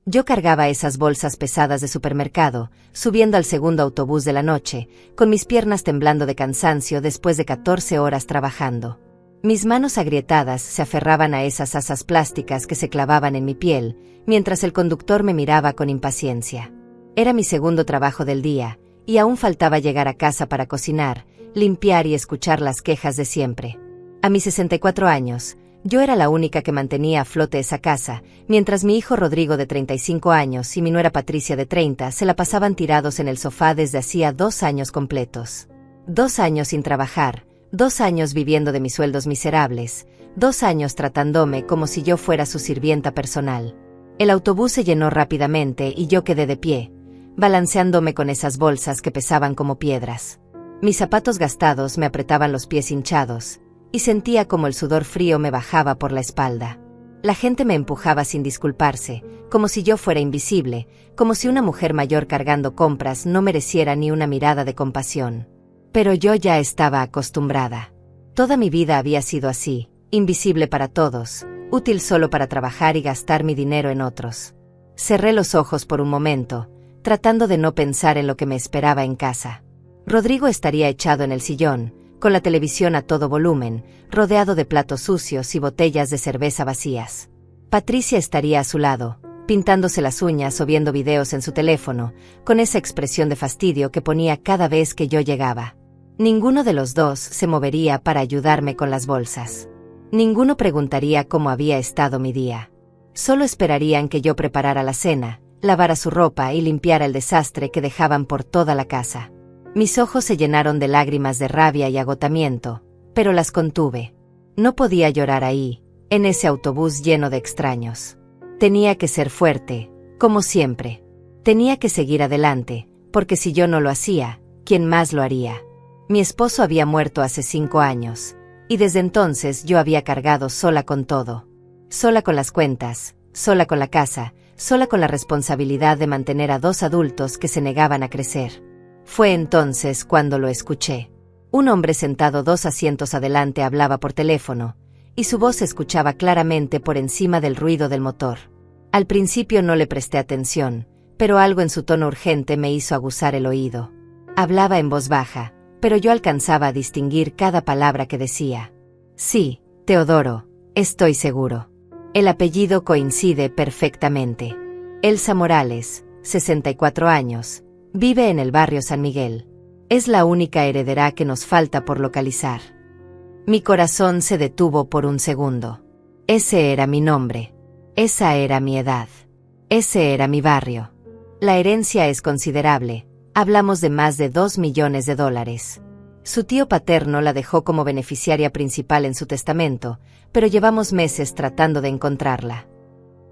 Yo cargaba esas bolsas pesadas de supermercado, subiendo al segundo autobús de la noche, con mis piernas temblando de cansancio después de 14 horas trabajando. Mis manos agrietadas se aferraban a esas asas plásticas que se clavaban en mi piel, mientras el conductor me miraba con impaciencia. Era mi segundo trabajo del día, y aún faltaba llegar a casa para cocinar, limpiar y escuchar las quejas de siempre. A mis 64 años, yo era la única que mantenía a flote esa casa, mientras mi hijo Rodrigo de 35 años y mi nuera Patricia de 30 se la pasaban tirados en el sofá desde hacía 2 años completos. 2 años sin trabajar, 2 años viviendo de mis sueldos miserables, 2 años tratándome como si yo fuera su sirvienta personal. El autobús se llenó rápidamente y yo quedé de pie, balanceándome con esas bolsas que pesaban como piedras. Mis zapatos gastados me apretaban los pies hinchados, y sentía como el sudor frío me bajaba por la espalda. La gente me empujaba sin disculparse, como si yo fuera invisible, como si una mujer mayor cargando compras no mereciera ni una mirada de compasión. Pero yo ya estaba acostumbrada. Toda mi vida había sido así, invisible para todos, útil solo para trabajar y gastar mi dinero en otros. Cerré los ojos por un momento, tratando de no pensar en lo que me esperaba en casa. Rodrigo estaría echado en el sillón, con la televisión a todo volumen, rodeado de platos sucios y botellas de cerveza vacías. Patricia estaría a su lado, pintándose las uñas o viendo videos en su teléfono, con esa expresión de fastidio que ponía cada vez que yo llegaba. Ninguno de los dos se movería para ayudarme con las bolsas. Ninguno preguntaría cómo había estado mi día. Solo esperarían que yo preparara la cena, lavara su ropa y limpiara el desastre que dejaban por toda la casa. Mis ojos se llenaron de lágrimas de rabia y agotamiento, pero las contuve. No podía llorar ahí, en ese autobús lleno de extraños. Tenía que ser fuerte, como siempre. Tenía que seguir adelante, porque si yo no lo hacía, ¿quién más lo haría? Mi esposo había muerto hace 5 años, y desde entonces yo había cargado sola con todo. Sola con las cuentas, sola con la casa, sola con la responsabilidad de mantener a 2 adultos que se negaban a crecer. Fue entonces cuando lo escuché. Un hombre sentado 2 asientos adelante hablaba por teléfono, y su voz se escuchaba claramente por encima del ruido del motor. Al principio no le presté atención, pero algo en su tono urgente me hizo aguzar el oído. Hablaba en voz baja, pero yo alcanzaba a distinguir cada palabra que decía. Sí, Teodoro, estoy seguro. El apellido coincide perfectamente. Elsa Morales, 64 años. Vive en el barrio San Miguel. Es la única heredera que nos falta por localizar. Mi corazón se detuvo por un segundo. Ese era mi nombre. Esa era mi edad. Ese era mi barrio. La herencia es considerable. Hablamos de más de $2 millones. Su tío paterno la dejó como beneficiaria principal en su testamento, pero llevamos meses tratando de encontrarla.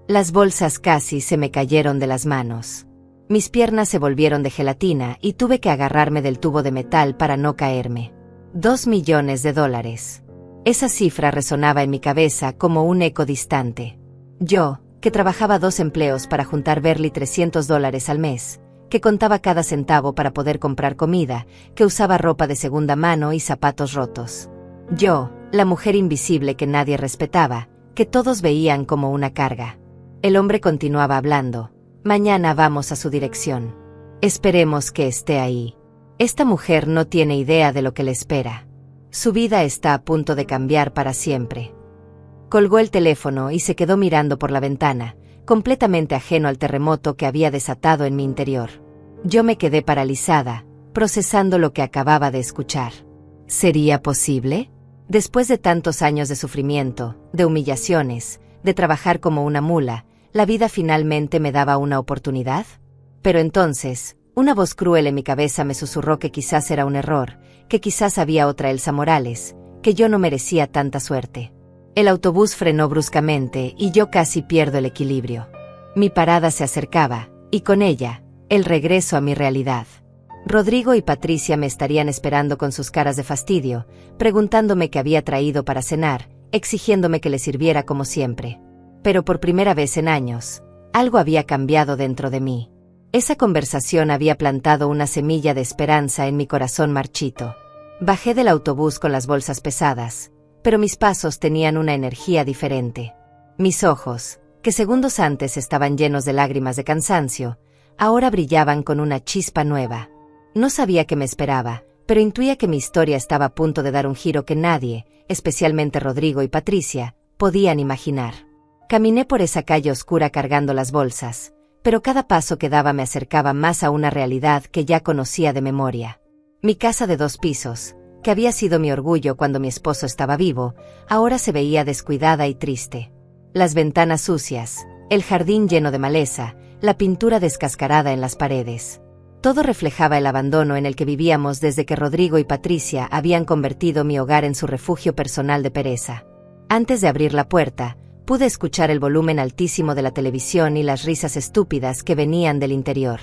Las bolsas casi se me cayeron de las manos. Mis piernas se volvieron de gelatina y tuve que agarrarme del tubo de metal para no caerme. $2 millones. Esa cifra resonaba en mi cabeza como un eco distante. Yo, que trabajaba 2 empleos para juntar barely $300 al mes, que contaba cada centavo para poder comprar comida, que usaba ropa de segunda mano y zapatos rotos. Yo, la mujer invisible que nadie respetaba, que todos veían como una carga. El hombre continuaba hablando. Mañana vamos a su dirección. Esperemos que esté ahí. Esta mujer no tiene idea de lo que le espera. Su vida está a punto de cambiar para siempre. Colgó el teléfono y se quedó mirando por la ventana, completamente ajeno al terremoto que había desatado en mi interior. Yo me quedé paralizada, procesando lo que acababa de escuchar. ¿Sería posible? Después de tantos años de sufrimiento, de humillaciones, de trabajar como una mula, ¿la vida finalmente me daba una oportunidad? Pero entonces, una voz cruel en mi cabeza me susurró que quizás era un error, que quizás había otra Elsa Morales, que yo no merecía tanta suerte. El autobús frenó bruscamente y yo casi pierdo el equilibrio. Mi parada se acercaba, y con ella, el regreso a mi realidad. Rodrigo y Patricia me estarían esperando con sus caras de fastidio, preguntándome qué había traído para cenar, exigiéndome que les sirviera como siempre. Pero por primera vez en años, algo había cambiado dentro de mí. Esa conversación había plantado una semilla de esperanza en mi corazón marchito. Bajé del autobús con las bolsas pesadas, pero mis pasos tenían una energía diferente. Mis ojos, que segundos antes estaban llenos de lágrimas de cansancio, ahora brillaban con una chispa nueva. No sabía qué me esperaba, pero intuía que mi historia estaba a punto de dar un giro que nadie, especialmente Rodrigo y Patricia, podían imaginar. Caminé por esa calle oscura cargando las bolsas, pero cada paso que daba me acercaba más a una realidad que ya conocía de memoria. Mi casa de 2 pisos, que había sido mi orgullo cuando mi esposo estaba vivo, ahora se veía descuidada y triste. Las ventanas sucias, el jardín lleno de maleza, la pintura descascarada en las paredes. Todo reflejaba el abandono en el que vivíamos desde que Rodrigo y Patricia habían convertido mi hogar en su refugio personal de pereza. Antes de abrir la puerta, pude escuchar el volumen altísimo de la televisión y las risas estúpidas que venían del interior.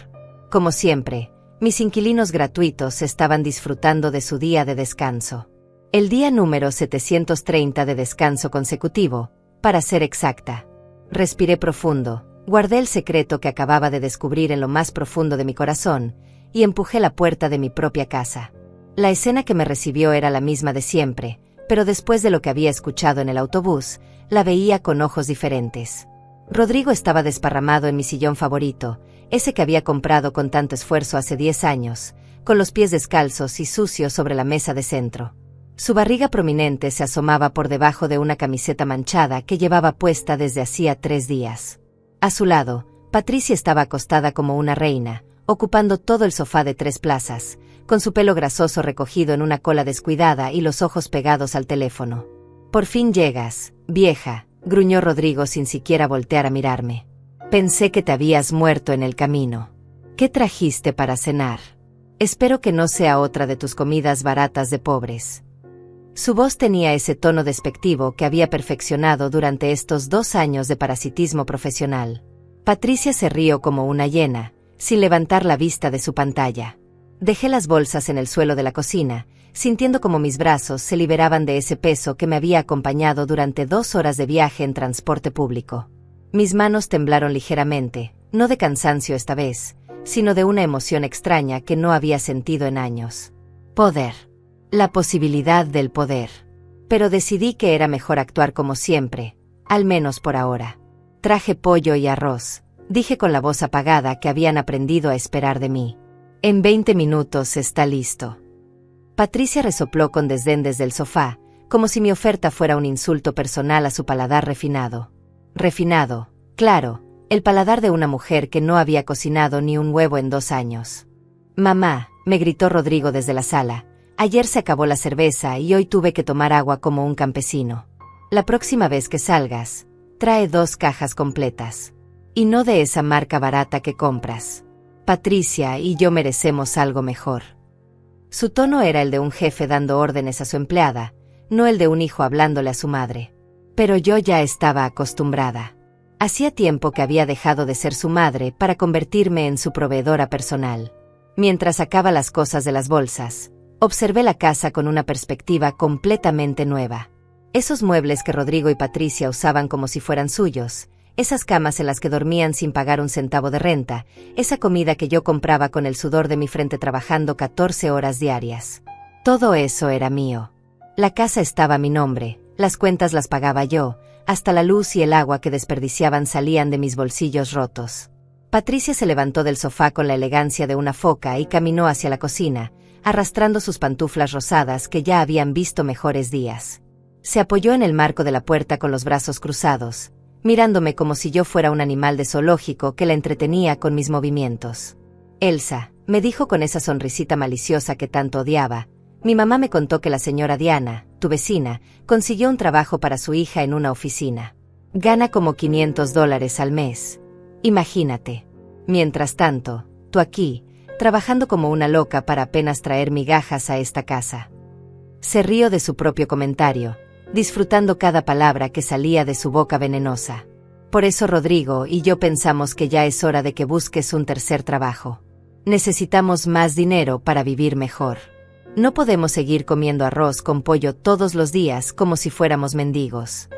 Como siempre, mis inquilinos gratuitos estaban disfrutando de su día de descanso. El día número 730 de descanso consecutivo, para ser exacta. Respiré profundo, guardé el secreto que acababa de descubrir en lo más profundo de mi corazón, y empujé la puerta de mi propia casa. La escena que me recibió era la misma de siempre, pero después de lo que había escuchado en el autobús, la veía con ojos diferentes. Rodrigo estaba desparramado en mi sillón favorito, ese que había comprado con tanto esfuerzo hace 10 años, con los pies descalzos y sucios sobre la mesa de centro. Su barriga prominente se asomaba por debajo de una camiseta manchada que llevaba puesta desde hacía 3 días. A su lado, Patricia estaba acostada como una reina, ocupando todo el sofá de 3 plazas, con su pelo grasoso recogido en una cola descuidada y los ojos pegados al teléfono. «Por fin llegas, vieja», gruñó Rodrigo sin siquiera voltear a mirarme. «Pensé que te habías muerto en el camino. ¿Qué trajiste para cenar? Espero que no sea otra de tus comidas baratas de pobres». Su voz tenía ese tono despectivo que había perfeccionado durante estos 2 años de parasitismo profesional. Patricia se rió como una hiena, sin levantar la vista de su pantalla. Dejé las bolsas en el suelo de la cocina, sintiendo como mis brazos se liberaban de ese peso que me había acompañado durante 2 horas de viaje en transporte público. Mis manos temblaron ligeramente, no de cansancio esta vez, sino de una emoción extraña que no había sentido en años. Poder. La posibilidad del poder. Pero decidí que era mejor actuar como siempre, al menos por ahora. Traje pollo y arroz, dije con la voz apagada que habían aprendido a esperar de mí. En 20 minutos está listo. Patricia resopló con desdén desde el sofá, como si mi oferta fuera un insulto personal a su paladar refinado. Refinado, claro, el paladar de una mujer que no había cocinado ni un huevo en 2 años. «Mamá», me gritó Rodrigo desde la sala, «ayer se acabó la cerveza y hoy tuve que tomar agua como un campesino. La próxima vez que salgas, trae 2 cajas completas. Y no de esa marca barata que compras. Patricia y yo merecemos algo mejor». Su tono era el de un jefe dando órdenes a su empleada, no el de un hijo hablándole a su madre. Pero yo ya estaba acostumbrada. Hacía tiempo que había dejado de ser su madre para convertirme en su proveedora personal. Mientras sacaba las cosas de las bolsas, observé la casa con una perspectiva completamente nueva. Esos muebles que Rodrigo y Patricia usaban como si fueran suyos, esas camas en las que dormían sin pagar un centavo de renta, esa comida que yo compraba con el sudor de mi frente trabajando 14 horas diarias. Todo eso era mío. La casa estaba a mi nombre, las cuentas las pagaba yo, hasta la luz y el agua que desperdiciaban salían de mis bolsillos rotos. Patricia se levantó del sofá con la elegancia de una foca y caminó hacia la cocina, arrastrando sus pantuflas rosadas que ya habían visto mejores días. Se apoyó en el marco de la puerta con los brazos cruzados, mirándome como si yo fuera un animal de zoológico que la entretenía con mis movimientos. «Elsa», me dijo con esa sonrisita maliciosa que tanto odiaba, «mi mamá me contó que la señora Diana, tu vecina, consiguió un trabajo para su hija en una oficina. Gana como $500 al mes. Imagínate. Mientras tanto, tú aquí, trabajando como una loca para apenas traer migajas a esta casa». Se rió de su propio comentario, disfrutando cada palabra que salía de su boca venenosa. «Por eso Rodrigo y yo pensamos que ya es hora de que busques un tercer trabajo. Necesitamos más dinero para vivir mejor. No podemos seguir comiendo arroz con pollo todos los días como si fuéramos mendigos».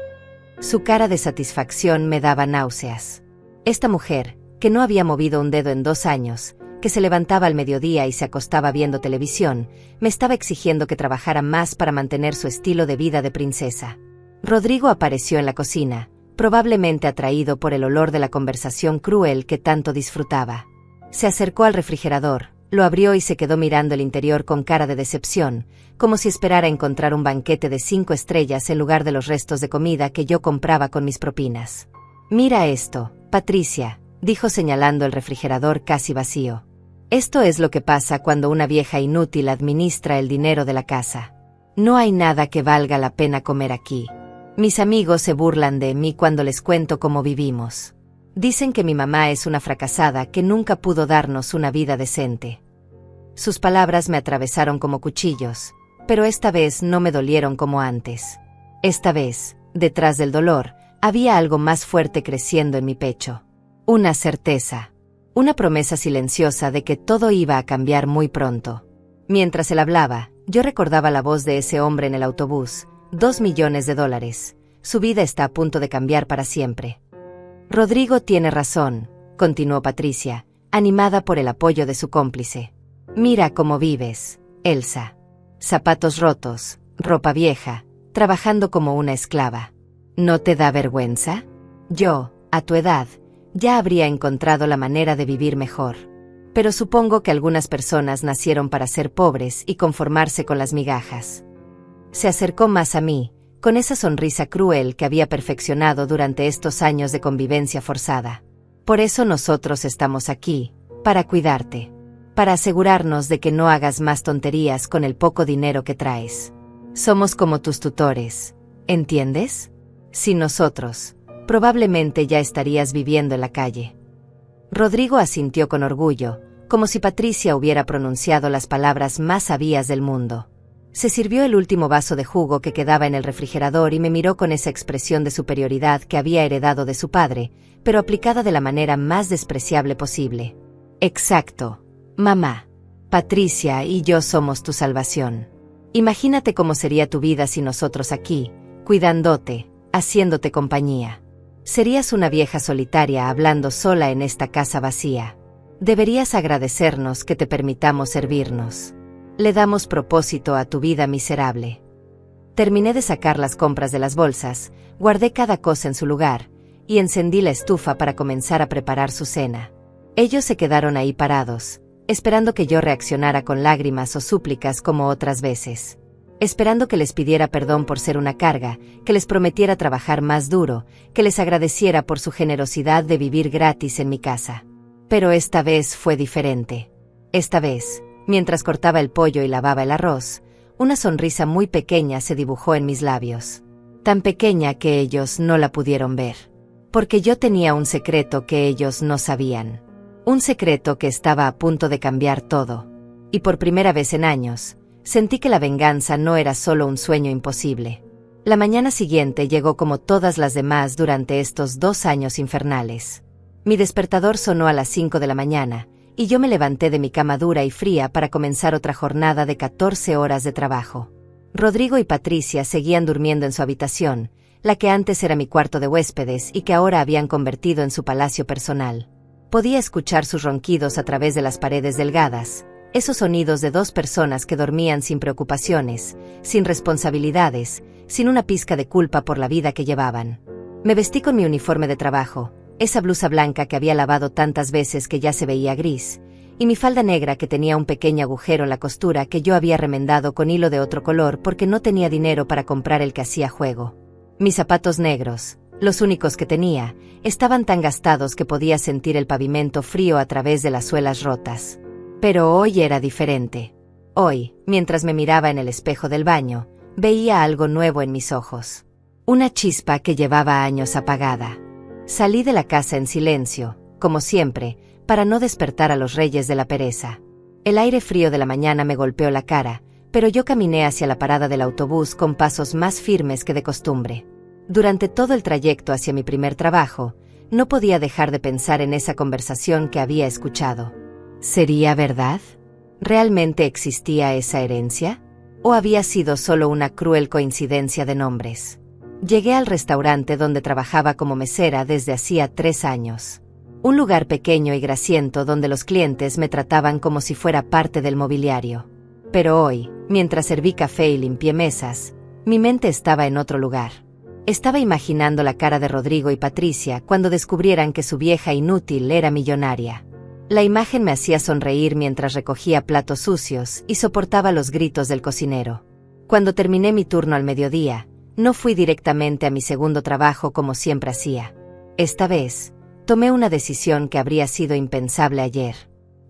Su cara de satisfacción me daba náuseas. Esta mujer, que no había movido un dedo en 2 años, que se levantaba al mediodía y se acostaba viendo televisión, me estaba exigiendo que trabajara más para mantener su estilo de vida de princesa. Rodrigo apareció en la cocina, probablemente atraído por el olor de la conversación cruel que tanto disfrutaba. Se acercó al refrigerador, lo abrió y se quedó mirando el interior con cara de decepción, como si esperara encontrar un banquete de 5 estrellas en lugar de los restos de comida que yo compraba con mis propinas. «Mira esto, Patricia», dijo señalando el refrigerador casi vacío. «Esto es lo que pasa cuando una vieja inútil administra el dinero de la casa. No hay nada que valga la pena comer aquí. Mis amigos se burlan de mí cuando les cuento cómo vivimos. Dicen que mi mamá es una fracasada que nunca pudo darnos una vida decente». Sus palabras me atravesaron como cuchillos, pero esta vez no me dolieron como antes. Esta vez, detrás del dolor, había algo más fuerte creciendo en mi pecho. Una certeza. Una promesa silenciosa de que todo iba a cambiar muy pronto. Mientras él hablaba, yo recordaba la voz de ese hombre en el autobús. $2 millones. Su vida está a punto de cambiar para siempre. Rodrigo tiene razón, continuó Patricia, animada por el apoyo de su cómplice. Mira cómo vives, Elsa. Zapatos rotos, ropa vieja, trabajando como una esclava. ¿No te da vergüenza? Yo, a tu edad, ya habría encontrado la manera de vivir mejor. Pero supongo que algunas personas nacieron para ser pobres y conformarse con las migajas. Se acercó más a mí, con esa sonrisa cruel que había perfeccionado durante estos años de convivencia forzada. Por eso nosotros estamos aquí, para cuidarte. Para asegurarnos de que no hagas más tonterías con el poco dinero que traes. Somos como tus tutores, ¿entiendes? Sin nosotros, probablemente ya estarías viviendo en la calle. Rodrigo asintió con orgullo, como si Patricia hubiera pronunciado las palabras más sabias del mundo. Se sirvió el último vaso de jugo que quedaba en el refrigerador y me miró con esa expresión de superioridad que había heredado de su padre, pero aplicada de la manera más despreciable posible. Exacto. Mamá, Patricia y yo somos tu salvación. Imagínate cómo sería tu vida sin nosotros aquí, cuidándote, haciéndote compañía. Serías una vieja solitaria hablando sola en esta casa vacía. Deberías agradecernos que te permitamos servirnos. Le damos propósito a tu vida miserable. Terminé de sacar las compras de las bolsas, guardé cada cosa en su lugar, y encendí la estufa para comenzar a preparar su cena. Ellos se quedaron ahí parados, esperando que yo reaccionara con lágrimas o súplicas como otras veces. Esperando que les pidiera perdón por ser una carga, que les prometiera trabajar más duro, que les agradeciera por su generosidad de vivir gratis en mi casa. Pero esta vez fue diferente. Esta vez, mientras cortaba el pollo y lavaba el arroz, una sonrisa muy pequeña se dibujó en mis labios. Tan pequeña que ellos no la pudieron ver. Porque yo tenía un secreto que ellos no sabían. Un secreto que estaba a punto de cambiar todo. Y por primera vez en años, sentí que la venganza no era solo un sueño imposible. La mañana siguiente llegó como todas las demás durante estos 2 años infernales. Mi despertador sonó a las 5 de la mañana, y yo me levanté de mi cama dura y fría para comenzar otra jornada de 14 horas de trabajo. Rodrigo y Patricia seguían durmiendo en su habitación, la que antes era mi cuarto de huéspedes y que ahora habían convertido en su palacio personal. Podía escuchar sus ronquidos a través de las paredes delgadas, esos sonidos de 2 personas que dormían sin preocupaciones, sin responsabilidades, sin una pizca de culpa por la vida que llevaban. Me vestí con mi uniforme de trabajo, esa blusa blanca que había lavado tantas veces que ya se veía gris, y mi falda negra que tenía un pequeño agujero en la costura que yo había remendado con hilo de otro color porque no tenía dinero para comprar el que hacía juego. Mis zapatos negros, los únicos que tenía, estaban tan gastados que podía sentir el pavimento frío a través de las suelas rotas. Pero hoy era diferente. Hoy, mientras me miraba en el espejo del baño, veía algo nuevo en mis ojos. Una chispa que llevaba años apagada. Salí de la casa en silencio, como siempre, para no despertar a los reyes de la pereza. El aire frío de la mañana me golpeó la cara, pero yo caminé hacia la parada del autobús con pasos más firmes que de costumbre. Durante todo el trayecto hacia mi primer trabajo, no podía dejar de pensar en esa conversación que había escuchado. ¿Sería verdad? ¿Realmente existía esa herencia? ¿O había sido solo una cruel coincidencia de nombres? Llegué al restaurante donde trabajaba como mesera desde hacía 3 años. Un lugar pequeño y grasiento donde los clientes me trataban como si fuera parte del mobiliario. Pero hoy, mientras serví café y limpié mesas, mi mente estaba en otro lugar. Estaba imaginando la cara de Rodrigo y Patricia cuando descubrieran que su vieja inútil era millonaria. La imagen me hacía sonreír mientras recogía platos sucios y soportaba los gritos del cocinero. Cuando terminé mi turno al mediodía, no fui directamente a mi segundo trabajo como siempre hacía. Esta vez, tomé una decisión que habría sido impensable ayer.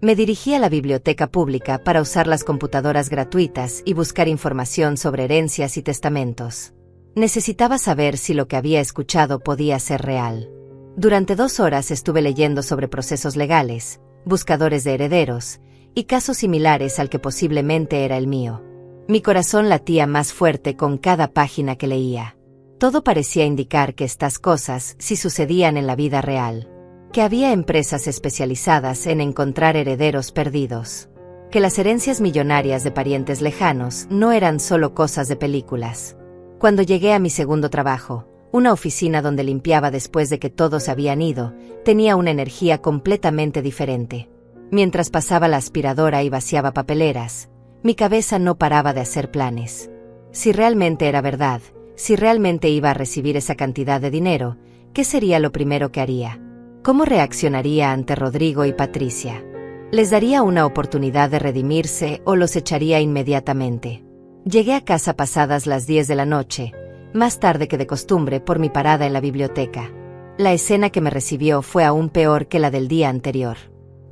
Me dirigí a la biblioteca pública para usar las computadoras gratuitas y buscar información sobre herencias y testamentos. Necesitaba saber si lo que había escuchado podía ser real. Durante 2 horas estuve leyendo sobre procesos legales, buscadores de herederos, y casos similares al que posiblemente era el mío. Mi corazón latía más fuerte con cada página que leía. Todo parecía indicar que estas cosas sí sucedían en la vida real. Que había empresas especializadas en encontrar herederos perdidos. Que las herencias millonarias de parientes lejanos no eran solo cosas de películas. Cuando llegué a mi segundo trabajo, una oficina donde limpiaba después de que todos habían ido, tenía una energía completamente diferente. Mientras pasaba la aspiradora y vaciaba papeleras, mi cabeza no paraba de hacer planes. Si realmente era verdad, si realmente iba a recibir esa cantidad de dinero, ¿qué sería lo primero que haría? ¿Cómo reaccionaría ante Rodrigo y Patricia? ¿Les daría una oportunidad de redimirse o los echaría inmediatamente? Llegué a casa pasadas las 10 de la noche, más tarde que de costumbre por mi parada en la biblioteca. La escena que me recibió fue aún peor que la del día anterior.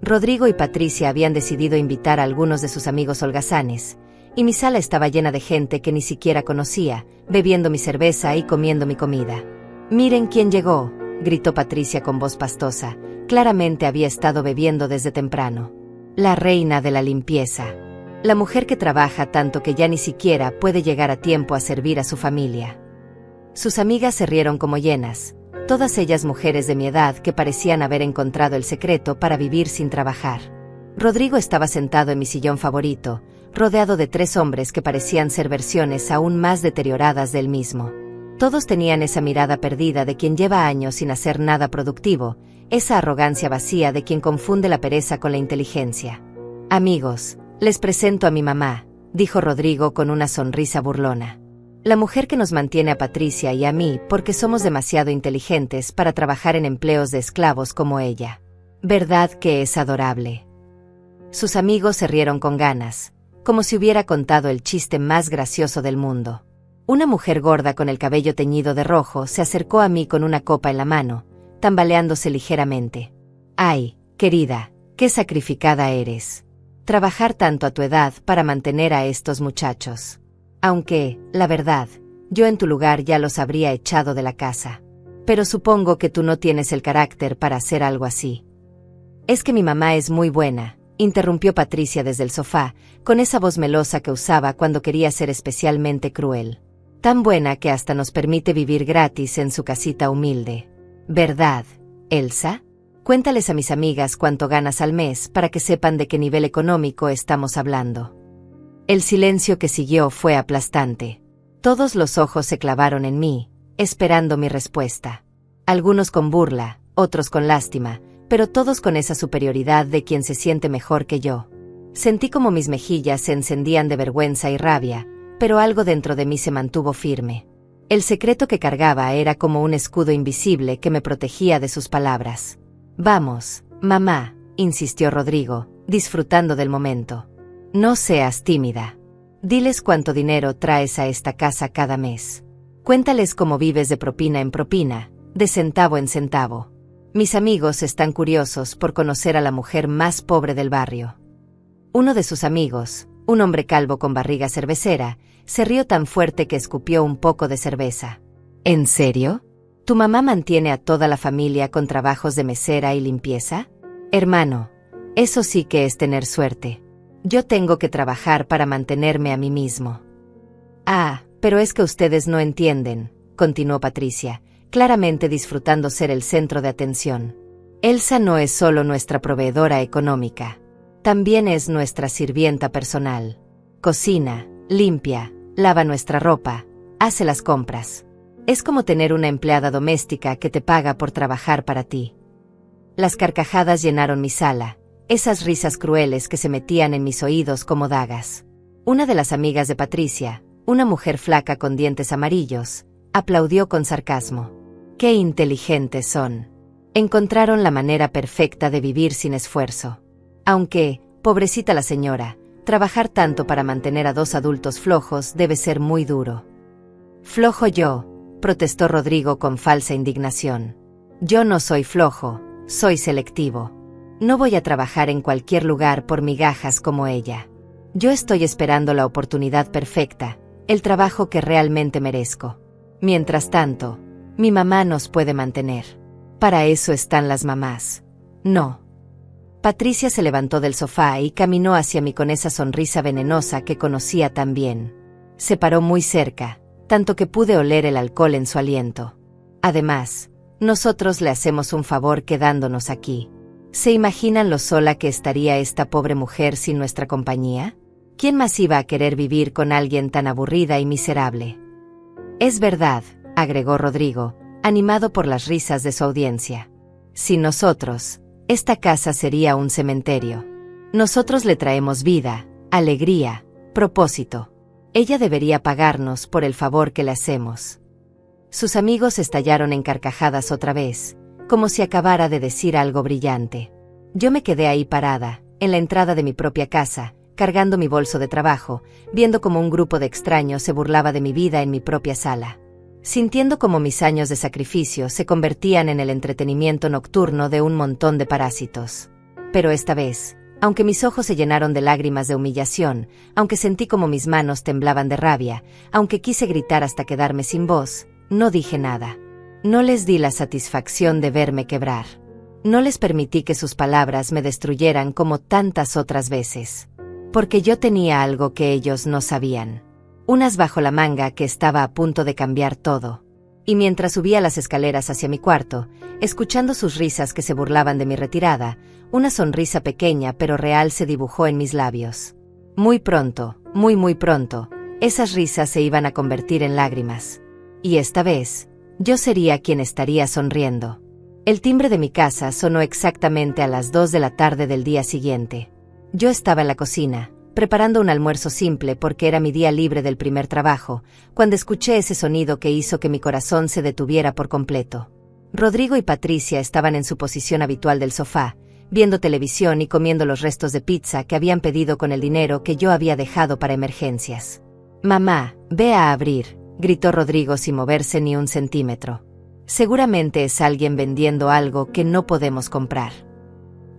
Rodrigo y Patricia habían decidido invitar a algunos de sus amigos holgazanes, y mi sala estaba llena de gente que ni siquiera conocía, bebiendo mi cerveza y comiendo mi comida. «Miren quién llegó», gritó Patricia con voz pastosa. Claramente había estado bebiendo desde temprano. La reina de la limpieza. La mujer que trabaja tanto que ya ni siquiera puede llegar a tiempo a servir a su familia. Sus amigas se rieron como hienas, todas ellas mujeres de mi edad que parecían haber encontrado el secreto para vivir sin trabajar. Rodrigo estaba sentado en mi sillón favorito, rodeado de 3 hombres que parecían ser versiones aún más deterioradas del mismo. Todos tenían esa mirada perdida de quien lleva años sin hacer nada productivo, esa arrogancia vacía de quien confunde la pereza con la inteligencia. «Amigos, les presento a mi mamá», dijo Rodrigo con una sonrisa burlona. «La mujer que nos mantiene a Patricia y a mí porque somos demasiado inteligentes para trabajar en empleos de esclavos como ella. ¿Verdad que es adorable?» Sus amigos se rieron con ganas, como si hubiera contado el chiste más gracioso del mundo. Una mujer gorda con el cabello teñido de rojo se acercó a mí con una copa en la mano, tambaleándose ligeramente. «Ay, querida, qué sacrificada eres. Trabajar tanto a tu edad para mantener a estos muchachos. Aunque, la verdad, yo en tu lugar ya los habría echado de la casa. Pero supongo que tú no tienes el carácter para hacer algo así». «Es que mi mamá es muy buena», interrumpió Patricia desde el sofá, con esa voz melosa que usaba cuando quería ser especialmente cruel. «Tan buena que hasta nos permite vivir gratis en su casita humilde. ¿Verdad, Elsa? Cuéntales a mis amigas cuánto ganas al mes para que sepan de qué nivel económico estamos hablando». El silencio que siguió fue aplastante. Todos los ojos se clavaron en mí, esperando mi respuesta. Algunos con burla, otros con lástima, pero todos con esa superioridad de quien se siente mejor que yo. Sentí como mis mejillas se encendían de vergüenza y rabia, pero algo dentro de mí se mantuvo firme. El secreto que cargaba era como un escudo invisible que me protegía de sus palabras. «Vamos, mamá», insistió Rodrigo, disfrutando del momento. «No seas tímida. Diles cuánto dinero traes a esta casa cada mes. Cuéntales cómo vives de propina en propina, de centavo en centavo. Mis amigos están curiosos por conocer a la mujer más pobre del barrio». Uno de sus amigos, un hombre calvo con barriga cervecera, se rió tan fuerte que escupió un poco de cerveza. «¿En serio? ¿Tu mamá mantiene a toda la familia con trabajos de mesera y limpieza? Hermano, eso sí que es tener suerte. Yo tengo que trabajar para mantenerme a mí mismo». «Ah, pero es que ustedes no entienden», continuó Patricia, claramente disfrutando ser el centro de atención. «Elsa no es solo nuestra proveedora económica. También es nuestra sirvienta personal. Cocina, limpia, lava nuestra ropa, hace las compras. Es como tener una empleada doméstica que te paga por trabajar para ti». Las carcajadas llenaron mi sala, esas risas crueles que se metían en mis oídos como dagas. Una de las amigas de Patricia, una mujer flaca con dientes amarillos, Aplaudió con sarcasmo. ¡Qué inteligentes son! Encontraron la manera perfecta de vivir sin esfuerzo. Aunque, pobrecita la señora, trabajar tanto para mantener a dos adultos flojos debe ser muy duro. «Flojo yo», protestó Rodrigo con falsa indignación. «Yo no soy flojo, soy selectivo. No voy a trabajar en cualquier lugar por migajas como ella. Yo estoy esperando la oportunidad perfecta, el trabajo que realmente merezco. Mientras tanto, mi mamá nos puede mantener. Para eso están las mamás. No». Patricia se levantó del sofá y caminó hacia mí con esa sonrisa venenosa que conocía tan bien. Se paró muy cerca, tanto que pude oler el alcohol en su aliento. «Además, nosotros le hacemos un favor quedándonos aquí. ¿Se imaginan lo sola que estaría esta pobre mujer sin nuestra compañía? ¿Quién más iba a querer vivir con alguien tan aburrida y miserable?» «Es verdad», agregó Rodrigo, animado por las risas de su audiencia. «Sin nosotros, esta casa sería un cementerio. Nosotros le traemos vida, alegría, propósito. Ella debería pagarnos por el favor que le hacemos». Sus amigos estallaron en carcajadas otra vez, como si acabara de decir algo brillante. Yo me quedé ahí parada, en la entrada de mi propia casa, cargando mi bolso de trabajo, viendo como un grupo de extraños se burlaba de mi vida en mi propia sala. Sintiendo como mis años de sacrificio se convertían en el entretenimiento nocturno de un montón de parásitos. Pero esta vez, aunque mis ojos se llenaron de lágrimas de humillación, aunque sentí como mis manos temblaban de rabia, aunque quise gritar hasta quedarme sin voz, no dije nada. No les di la satisfacción de verme quebrar. No les permití que sus palabras me destruyeran como tantas otras veces. Porque yo tenía algo que ellos no sabían. Un as bajo la manga que estaba a punto de cambiar todo. Y mientras subía las escaleras hacia mi cuarto, escuchando sus risas que se burlaban de mi retirada, una sonrisa pequeña pero real se dibujó en mis labios. Muy pronto, muy pronto, esas risas se iban a convertir en lágrimas. Y esta vez, yo sería quien estaría sonriendo. El timbre de mi casa sonó exactamente a las 2 de la tarde del día siguiente. Yo estaba en la cocina, preparando un almuerzo simple porque era mi día libre del primer trabajo, cuando escuché ese sonido que hizo que mi corazón se detuviera por completo. Rodrigo y Patricia estaban en su posición habitual del sofá, viendo televisión y comiendo los restos de pizza que habían pedido con el dinero que yo había dejado para emergencias. «Mamá, ve a abrir», gritó Rodrigo sin moverse ni un centímetro. «Seguramente es alguien vendiendo algo que no podemos comprar».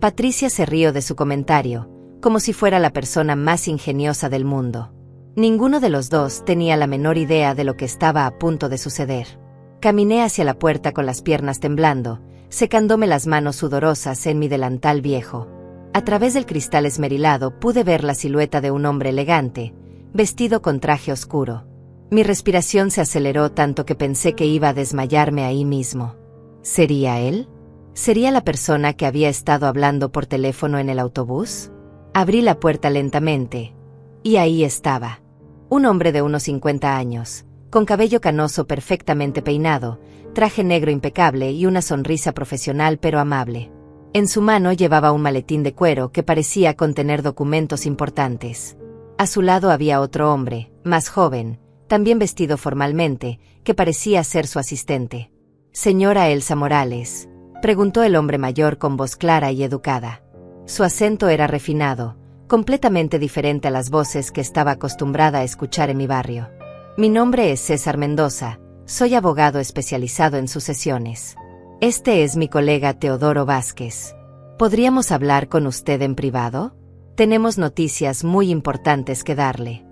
Patricia se rió de su comentario, como si fuera la persona más ingeniosa del mundo. Ninguno de los dos tenía la menor idea de lo que estaba a punto de suceder. Caminé hacia la puerta con las piernas temblando, secándome las manos sudorosas en mi delantal viejo. A través del cristal esmerilado pude ver la silueta de un hombre elegante, vestido con traje oscuro. Mi respiración se aceleró tanto que pensé que iba a desmayarme ahí mismo. ¿Sería él? ¿Sería la persona que había estado hablando por teléfono en el autobús? Abrí la puerta lentamente, y ahí estaba. Un hombre de unos 50 años, con cabello canoso perfectamente peinado, traje negro impecable y una sonrisa profesional pero amable. En su mano llevaba un maletín de cuero que parecía contener documentos importantes. A su lado había otro hombre, más joven, también vestido formalmente, que parecía ser su asistente. «Señora Elsa Morales», preguntó el hombre mayor con voz clara y educada. Su acento era refinado, completamente diferente a las voces que estaba acostumbrada a escuchar en mi barrio. «Mi nombre es César Mendoza, soy abogado especializado en sucesiones. Este es mi colega Teodoro Vázquez. ¿Podríamos hablar con usted en privado? Tenemos noticias muy importantes que darle».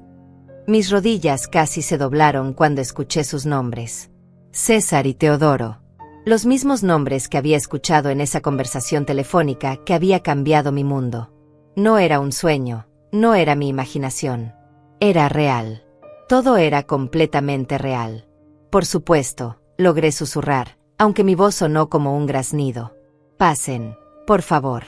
Mis rodillas casi se doblaron cuando escuché sus nombres. César y Teodoro. Los mismos nombres que había escuchado en esa conversación telefónica que había cambiado mi mundo. No era un sueño, no era mi imaginación. Era real. Todo era completamente real. Por supuesto, logré susurrar, aunque mi voz sonó como un graznido. «Pasen, por favor».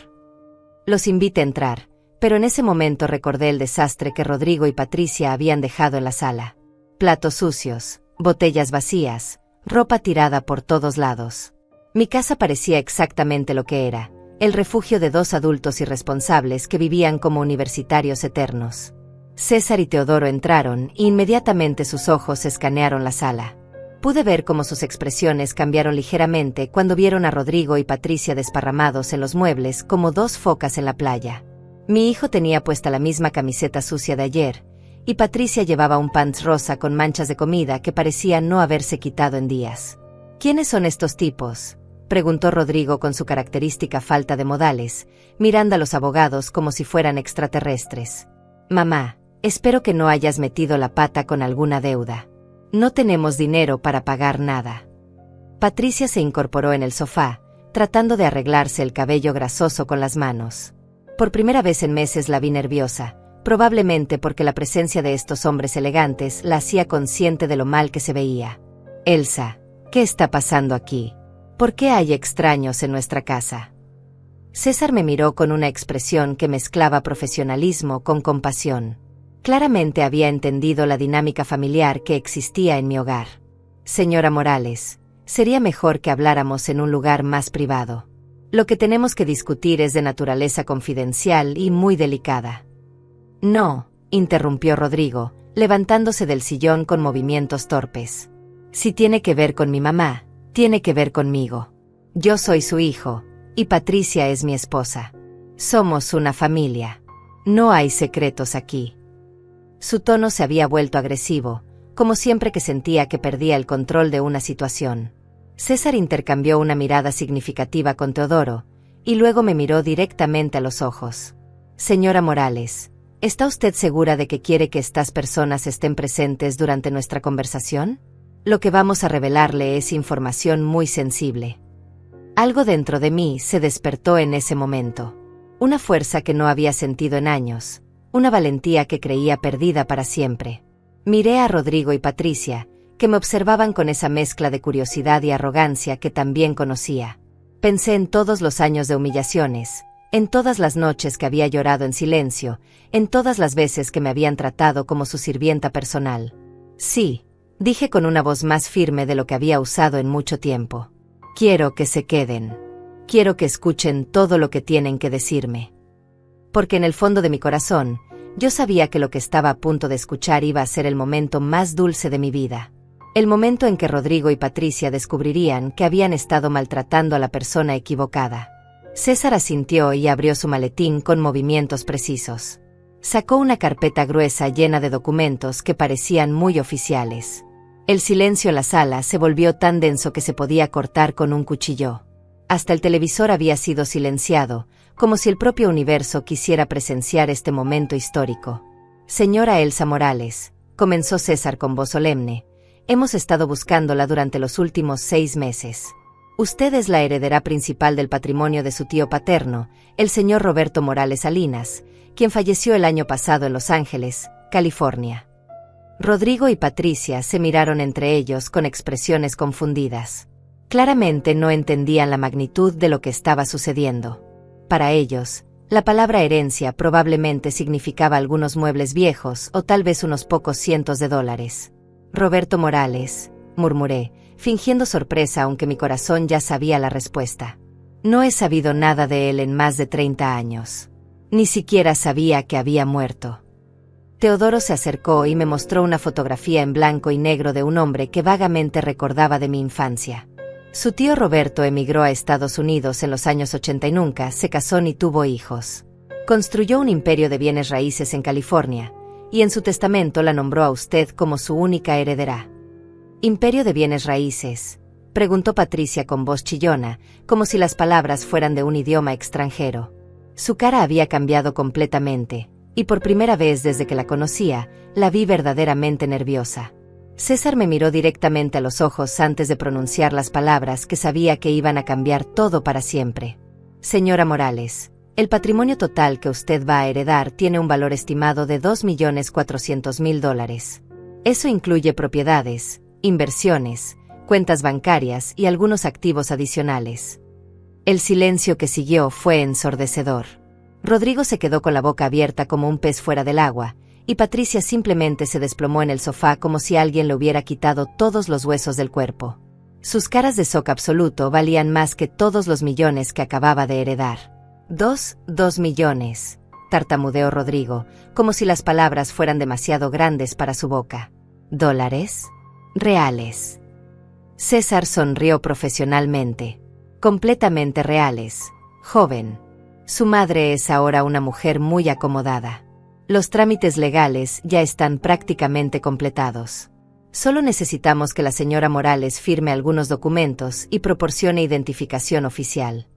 Los invité a entrar, pero en ese momento recordé el desastre que Rodrigo y Patricia habían dejado en la sala. Platos sucios, botellas vacías, ropa tirada por todos lados. Mi casa parecía exactamente lo que era, el refugio de dos adultos irresponsables que vivían como universitarios eternos. César y Teodoro entraron y inmediatamente sus ojos escanearon la sala. Pude ver cómo sus expresiones cambiaron ligeramente cuando vieron a Rodrigo y Patricia desparramados en los muebles como dos focas en la playa. Mi hijo tenía puesta la misma camiseta sucia de ayer, y Patricia llevaba un pants rosa con manchas de comida que parecía no haberse quitado en días. ¿Quiénes son estos tipos?, preguntó Rodrigo con su característica falta de modales, mirando a los abogados como si fueran extraterrestres. Mamá, espero que no hayas metido la pata con alguna deuda. No tenemos dinero para pagar nada. Patricia se incorporó en el sofá, tratando de arreglarse el cabello grasoso con las manos. Por primera vez en meses la vi nerviosa, probablemente porque la presencia de estos hombres elegantes la hacía consciente de lo mal que se veía. Elsa, ¿qué está pasando aquí? ¿Por qué hay extraños en nuestra casa? César me miró con una expresión que mezclaba profesionalismo con compasión. Claramente había entendido la dinámica familiar que existía en mi hogar. Señora Morales, sería mejor que habláramos en un lugar más privado. Lo que tenemos que discutir es de naturaleza confidencial y muy delicada. No, interrumpió Rodrigo, levantándose del sillón con movimientos torpes. Si tiene que ver con mi mamá, tiene que ver conmigo. Yo soy su hijo, y Patricia es mi esposa. Somos una familia. No hay secretos aquí. Su tono se había vuelto agresivo, como siempre que sentía que perdía el control de una situación. César intercambió una mirada significativa con Teodoro, y luego me miró directamente a los ojos. Señora Morales, ¿está usted segura de que quiere que estas personas estén presentes durante nuestra conversación? Lo que vamos a revelarle es información muy sensible. Algo dentro de mí se despertó en ese momento. Una fuerza que no había sentido en años. Una valentía que creía perdida para siempre. Miré a Rodrigo y Patricia, que me observaban con esa mezcla de curiosidad y arrogancia que también conocía. Pensé en todos los años de humillaciones, en todas las noches que había llorado en silencio, en todas las veces que me habían tratado como su sirvienta personal. Sí, dije con una voz más firme de lo que había usado en mucho tiempo. Quiero que se queden. Quiero que escuchen todo lo que tienen que decirme. Porque en el fondo de mi corazón, yo sabía que lo que estaba a punto de escuchar iba a ser el momento más dulce de mi vida. El momento en que Rodrigo y Patricia descubrirían que habían estado maltratando a la persona equivocada. César asintió y abrió su maletín con movimientos precisos. Sacó una carpeta gruesa llena de documentos que parecían muy oficiales. El silencio en la sala se volvió tan denso que se podía cortar con un cuchillo. Hasta el televisor había sido silenciado, como si el propio universo quisiera presenciar este momento histórico. Señora Elsa Morales, comenzó César con voz solemne, hemos estado buscándola durante los últimos 6 meses. Usted es la heredera principal del patrimonio de su tío paterno, el señor Roberto Morales Salinas, quien falleció el año pasado en Los Ángeles, California. Rodrigo y Patricia se miraron entre ellos con expresiones confundidas. Claramente no entendían la magnitud de lo que estaba sucediendo. Para ellos, la palabra herencia probablemente significaba algunos muebles viejos o tal vez unos pocos cientos de dólares. Roberto Morales, murmuré, fingiendo sorpresa aunque mi corazón ya sabía la respuesta. No he sabido nada de él en más de 30 años. Ni siquiera sabía que había muerto. Teodoro se acercó y me mostró una fotografía en blanco y negro de un hombre que vagamente recordaba de mi infancia. Su tío Roberto emigró a Estados Unidos en los años 80 y nunca se casó ni tuvo hijos. Construyó un imperio de bienes raíces en California, y en su testamento la nombró a usted como su única heredera. ¿Imperio de bienes raíces?, preguntó Patricia con voz chillona, como si las palabras fueran de un idioma extranjero. Su cara había cambiado completamente, y por primera vez desde que la conocía, la vi verdaderamente nerviosa. César me miró directamente a los ojos antes de pronunciar las palabras que sabía que iban a cambiar todo para siempre. Señora Morales, el patrimonio total que usted va a heredar tiene un valor estimado de $2.400.000. Eso incluye propiedades, inversiones, cuentas bancarias y algunos activos adicionales. El silencio que siguió fue ensordecedor. Rodrigo se quedó con la boca abierta como un pez fuera del agua, y Patricia simplemente se desplomó en el sofá como si alguien le hubiera quitado todos los huesos del cuerpo. Sus caras de shock absoluto valían más que todos los millones que acababa de heredar. «2 millones», tartamudeó Rodrigo, como si las palabras fueran demasiado grandes para su boca. «¿Dólares? Reales». César sonrió profesionalmente. Completamente reales. Joven. Su madre es ahora una mujer muy acomodada. Los trámites legales ya están prácticamente completados. Solo necesitamos que la señora Morales firme algunos documentos y proporcione identificación oficial.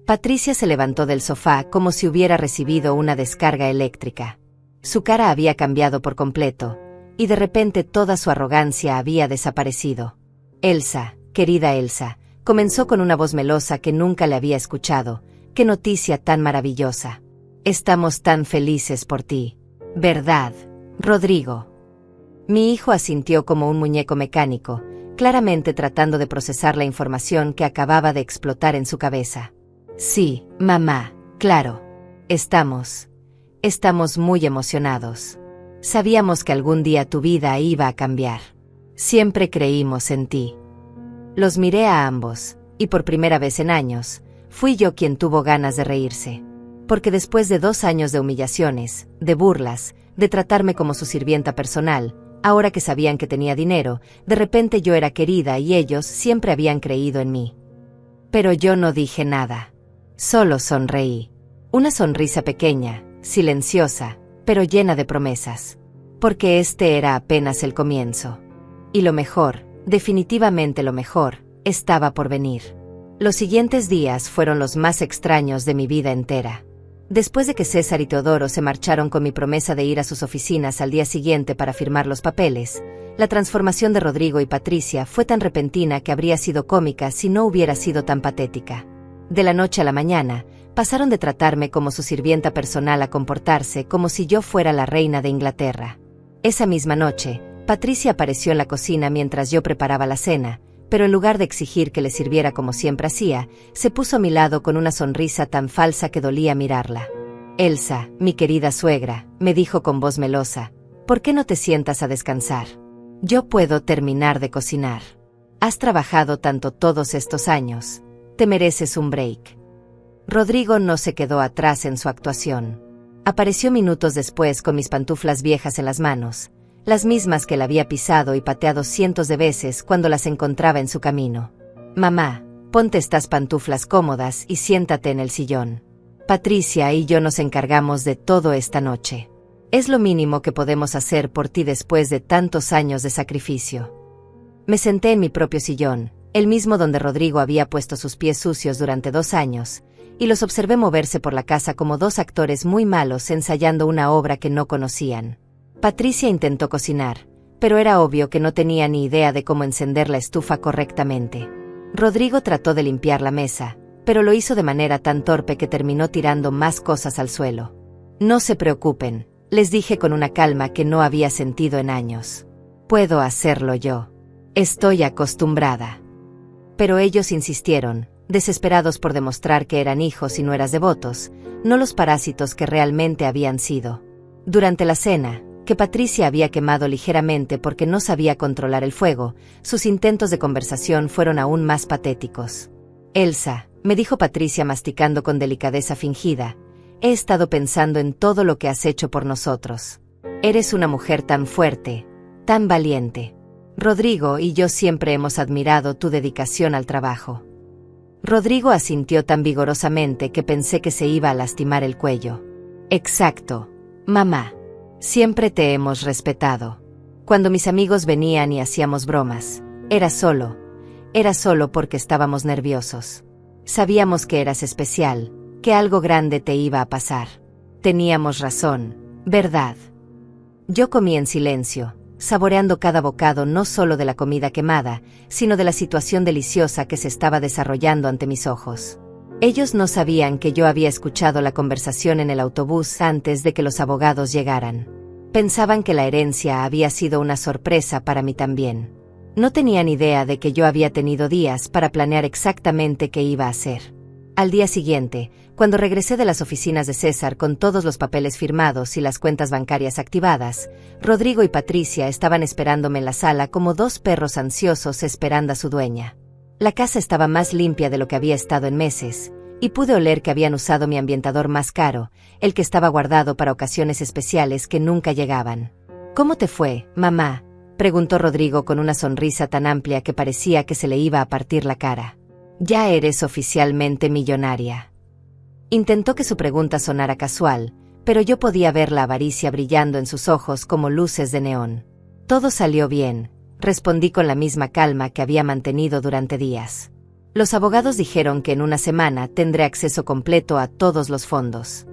Patricia se levantó del sofá como si hubiera recibido una descarga eléctrica. Su cara había cambiado por completo, y de repente toda su arrogancia había desaparecido. Elsa, querida Elsa, comenzó con una voz melosa que nunca le había escuchado. ¡Qué noticia tan maravillosa! Estamos tan felices por ti. ¿Verdad, Rodrigo? Mi hijo asintió como un muñeco mecánico, claramente tratando de procesar la información que acababa de explotar en su cabeza. Sí, mamá, claro. Estamos muy emocionados. Sabíamos que algún día tu vida iba a cambiar. Siempre creímos en ti. Los miré a ambos, y por primera vez en años, fui yo quien tuvo ganas de reírse. Porque después de 2 años de humillaciones, de burlas, de tratarme como su sirvienta personal, ahora que sabían que tenía dinero, de repente yo era querida y ellos siempre habían creído en mí. Pero yo no dije nada. Solo sonreí. Una sonrisa pequeña, silenciosa, pero llena de promesas. Porque este era apenas el comienzo. Y lo mejor, definitivamente lo mejor, estaba por venir. Los siguientes días fueron los más extraños de mi vida entera. Después de que César y Teodoro se marcharon con mi promesa de ir a sus oficinas al día siguiente para firmar los papeles, la transformación de Rodrigo y Patricia fue tan repentina que habría sido cómica si no hubiera sido tan patética. De la noche a la mañana, pasaron de tratarme como su sirvienta personal a comportarse como si yo fuera la reina de Inglaterra. Esa misma noche, Patricia apareció en la cocina mientras yo preparaba la cena, pero en lugar de exigir que le sirviera como siempre hacía, se puso a mi lado con una sonrisa tan falsa que dolía mirarla. Elsa, mi querida suegra, me dijo con voz melosa, ¿por qué no te sientas a descansar? Yo puedo terminar de cocinar. Has trabajado tanto todos estos años. Te mereces un break. Rodrigo no se quedó atrás en su actuación. Apareció minutos después con mis pantuflas viejas en las manos, las mismas que él había pisado y pateado cientos de veces cuando las encontraba en su camino. Mamá, ponte estas pantuflas cómodas y siéntate en el sillón. Patricia y yo nos encargamos de todo esta noche. Es lo mínimo que podemos hacer por ti después de tantos años de sacrificio. Me senté en mi propio sillón, el mismo donde Rodrigo había puesto sus pies sucios durante 2 años, y los observé moverse por la casa como 2 actores muy malos ensayando una obra que no conocían. Patricia intentó cocinar, pero era obvio que no tenía ni idea de cómo encender la estufa correctamente. Rodrigo trató de limpiar la mesa, pero lo hizo de manera tan torpe que terminó tirando más cosas al suelo. No se preocupen, les dije con una calma que no había sentido en años. Puedo hacerlo yo. Estoy acostumbrada. Pero ellos insistieron, desesperados por demostrar que eran hijos y nueras devotos, no los parásitos que realmente habían sido. Durante la cena, que Patricia había quemado ligeramente porque no sabía controlar el fuego, sus intentos de conversación fueron aún más patéticos. Elsa, me dijo Patricia masticando con delicadeza fingida, he estado pensando en todo lo que has hecho por nosotros. Eres una mujer tan fuerte, tan valiente. Rodrigo y yo siempre hemos admirado tu dedicación al trabajo. Rodrigo asintió tan vigorosamente que pensé que se iba a lastimar el cuello. Exacto, mamá. Siempre te hemos respetado. Cuando mis amigos venían y hacíamos bromas, era solo porque estábamos nerviosos. Sabíamos que eras especial, que algo grande te iba a pasar. Teníamos razón, ¿verdad? Yo comí en silencio, saboreando cada bocado no solo de la comida quemada, sino de la situación deliciosa que se estaba desarrollando ante mis ojos. Ellos no sabían que yo había escuchado la conversación en el autobús antes de que los abogados llegaran. Pensaban que la herencia había sido una sorpresa para mí también. No tenían idea de que yo había tenido días para planear exactamente qué iba a hacer. Al día siguiente, cuando regresé de las oficinas de César con todos los papeles firmados y las cuentas bancarias activadas, Rodrigo y Patricia estaban esperándome en la sala como 2 perros ansiosos esperando a su dueña. La casa estaba más limpia de lo que había estado en meses, y pude oler que habían usado mi ambientador más caro, el que estaba guardado para ocasiones especiales que nunca llegaban. ¿Cómo te fue, mamá? Preguntó Rodrigo con una sonrisa tan amplia que parecía que se le iba a partir la cara. Ya eres oficialmente millonaria. Intentó que su pregunta sonara casual, pero yo podía ver la avaricia brillando en sus ojos como luces de neón. Todo salió bien, respondí con la misma calma que había mantenido durante días. Los abogados dijeron que en una semana tendré acceso completo a todos los fondos.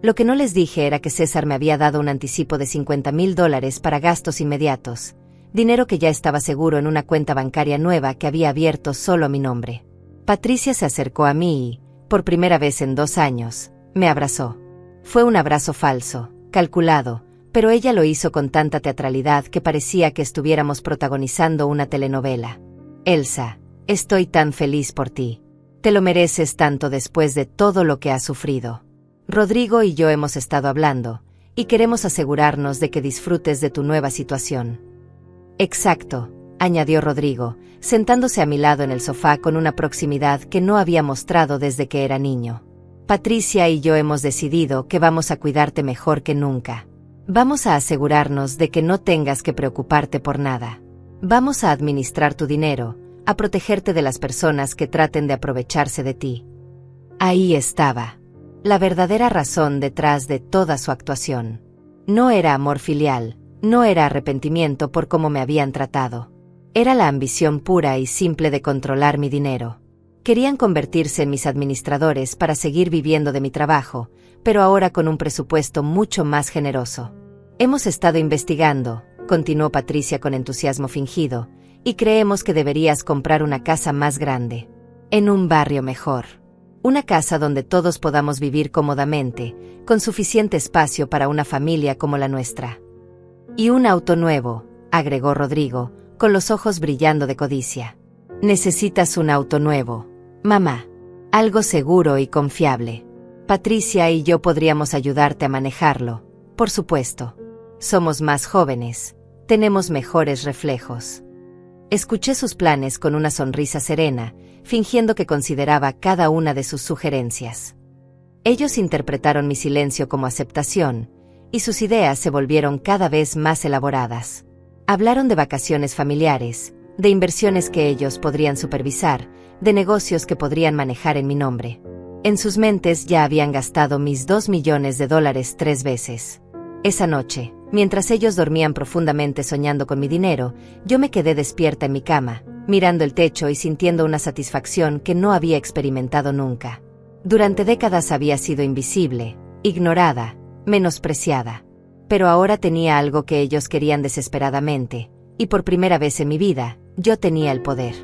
Lo que no les dije era que César me había dado un anticipo de $50,000 para gastos inmediatos, dinero que ya estaba seguro en una cuenta bancaria nueva que había abierto solo a mi nombre. Patricia se acercó a mí y, por primera vez en 2 años, me abrazó. Fue un abrazo falso, calculado, pero ella lo hizo con tanta teatralidad que parecía que estuviéramos protagonizando una telenovela. Elsa, estoy tan feliz por ti. Te lo mereces tanto después de todo lo que has sufrido. Rodrigo y yo hemos estado hablando, y queremos asegurarnos de que disfrutes de tu nueva situación. Exacto, añadió Rodrigo, sentándose a mi lado en el sofá con una proximidad que no había mostrado desde que era niño. Patricia y yo hemos decidido que vamos a cuidarte mejor que nunca. Vamos a asegurarnos de que no tengas que preocuparte por nada. Vamos a administrar tu dinero, a protegerte de las personas que traten de aprovecharse de ti. Ahí estaba la verdadera razón detrás de toda su actuación. No era amor filial, no era arrepentimiento por cómo me habían tratado. Era la ambición pura y simple de controlar mi dinero. Querían convertirse en mis administradores para seguir viviendo de mi trabajo, pero ahora con un presupuesto mucho más generoso. Hemos estado investigando, continuó Patricia con entusiasmo fingido, y creemos que deberías comprar una casa más grande. En un barrio mejor. Una casa donde todos podamos vivir cómodamente, con suficiente espacio para una familia como la nuestra. Y un auto nuevo, agregó Rodrigo, con los ojos brillando de codicia. Necesitas un auto nuevo, mamá. Algo seguro y confiable. Patricia y yo podríamos ayudarte a manejarlo, por supuesto. Somos más jóvenes, tenemos mejores reflejos. Escuché sus planes con una sonrisa serena, fingiendo que consideraba cada una de sus sugerencias. Ellos interpretaron mi silencio como aceptación, y sus ideas se volvieron cada vez más elaboradas. Hablaron de vacaciones familiares, de inversiones que ellos podrían supervisar, de negocios que podrían manejar en mi nombre. En sus mentes ya habían gastado mis $2 millones 3 veces. Esa noche, mientras ellos dormían profundamente soñando con mi dinero, yo me quedé despierta en mi cama, mirando el techo y sintiendo una satisfacción que no había experimentado nunca. Durante décadas había sido invisible, ignorada, menospreciada. Pero ahora tenía algo que ellos querían desesperadamente, y por primera vez en mi vida, yo tenía el poder.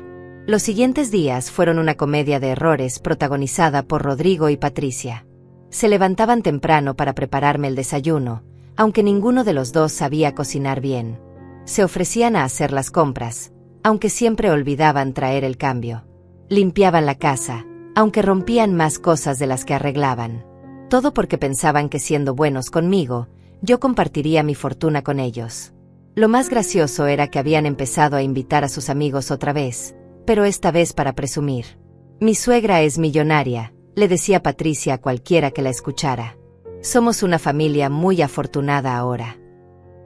Los siguientes días fueron una comedia de errores protagonizada por Rodrigo y Patricia. Se levantaban temprano para prepararme el desayuno, aunque ninguno de los dos sabía cocinar bien. Se ofrecían a hacer las compras, aunque siempre olvidaban traer el cambio. Limpiaban la casa, aunque rompían más cosas de las que arreglaban. Todo porque pensaban que siendo buenos conmigo, yo compartiría mi fortuna con ellos. Lo más gracioso era que habían empezado a invitar a sus amigos otra vez, pero esta vez para presumir. Mi suegra es millonaria, le decía Patricia a cualquiera que la escuchara. Somos una familia muy afortunada ahora.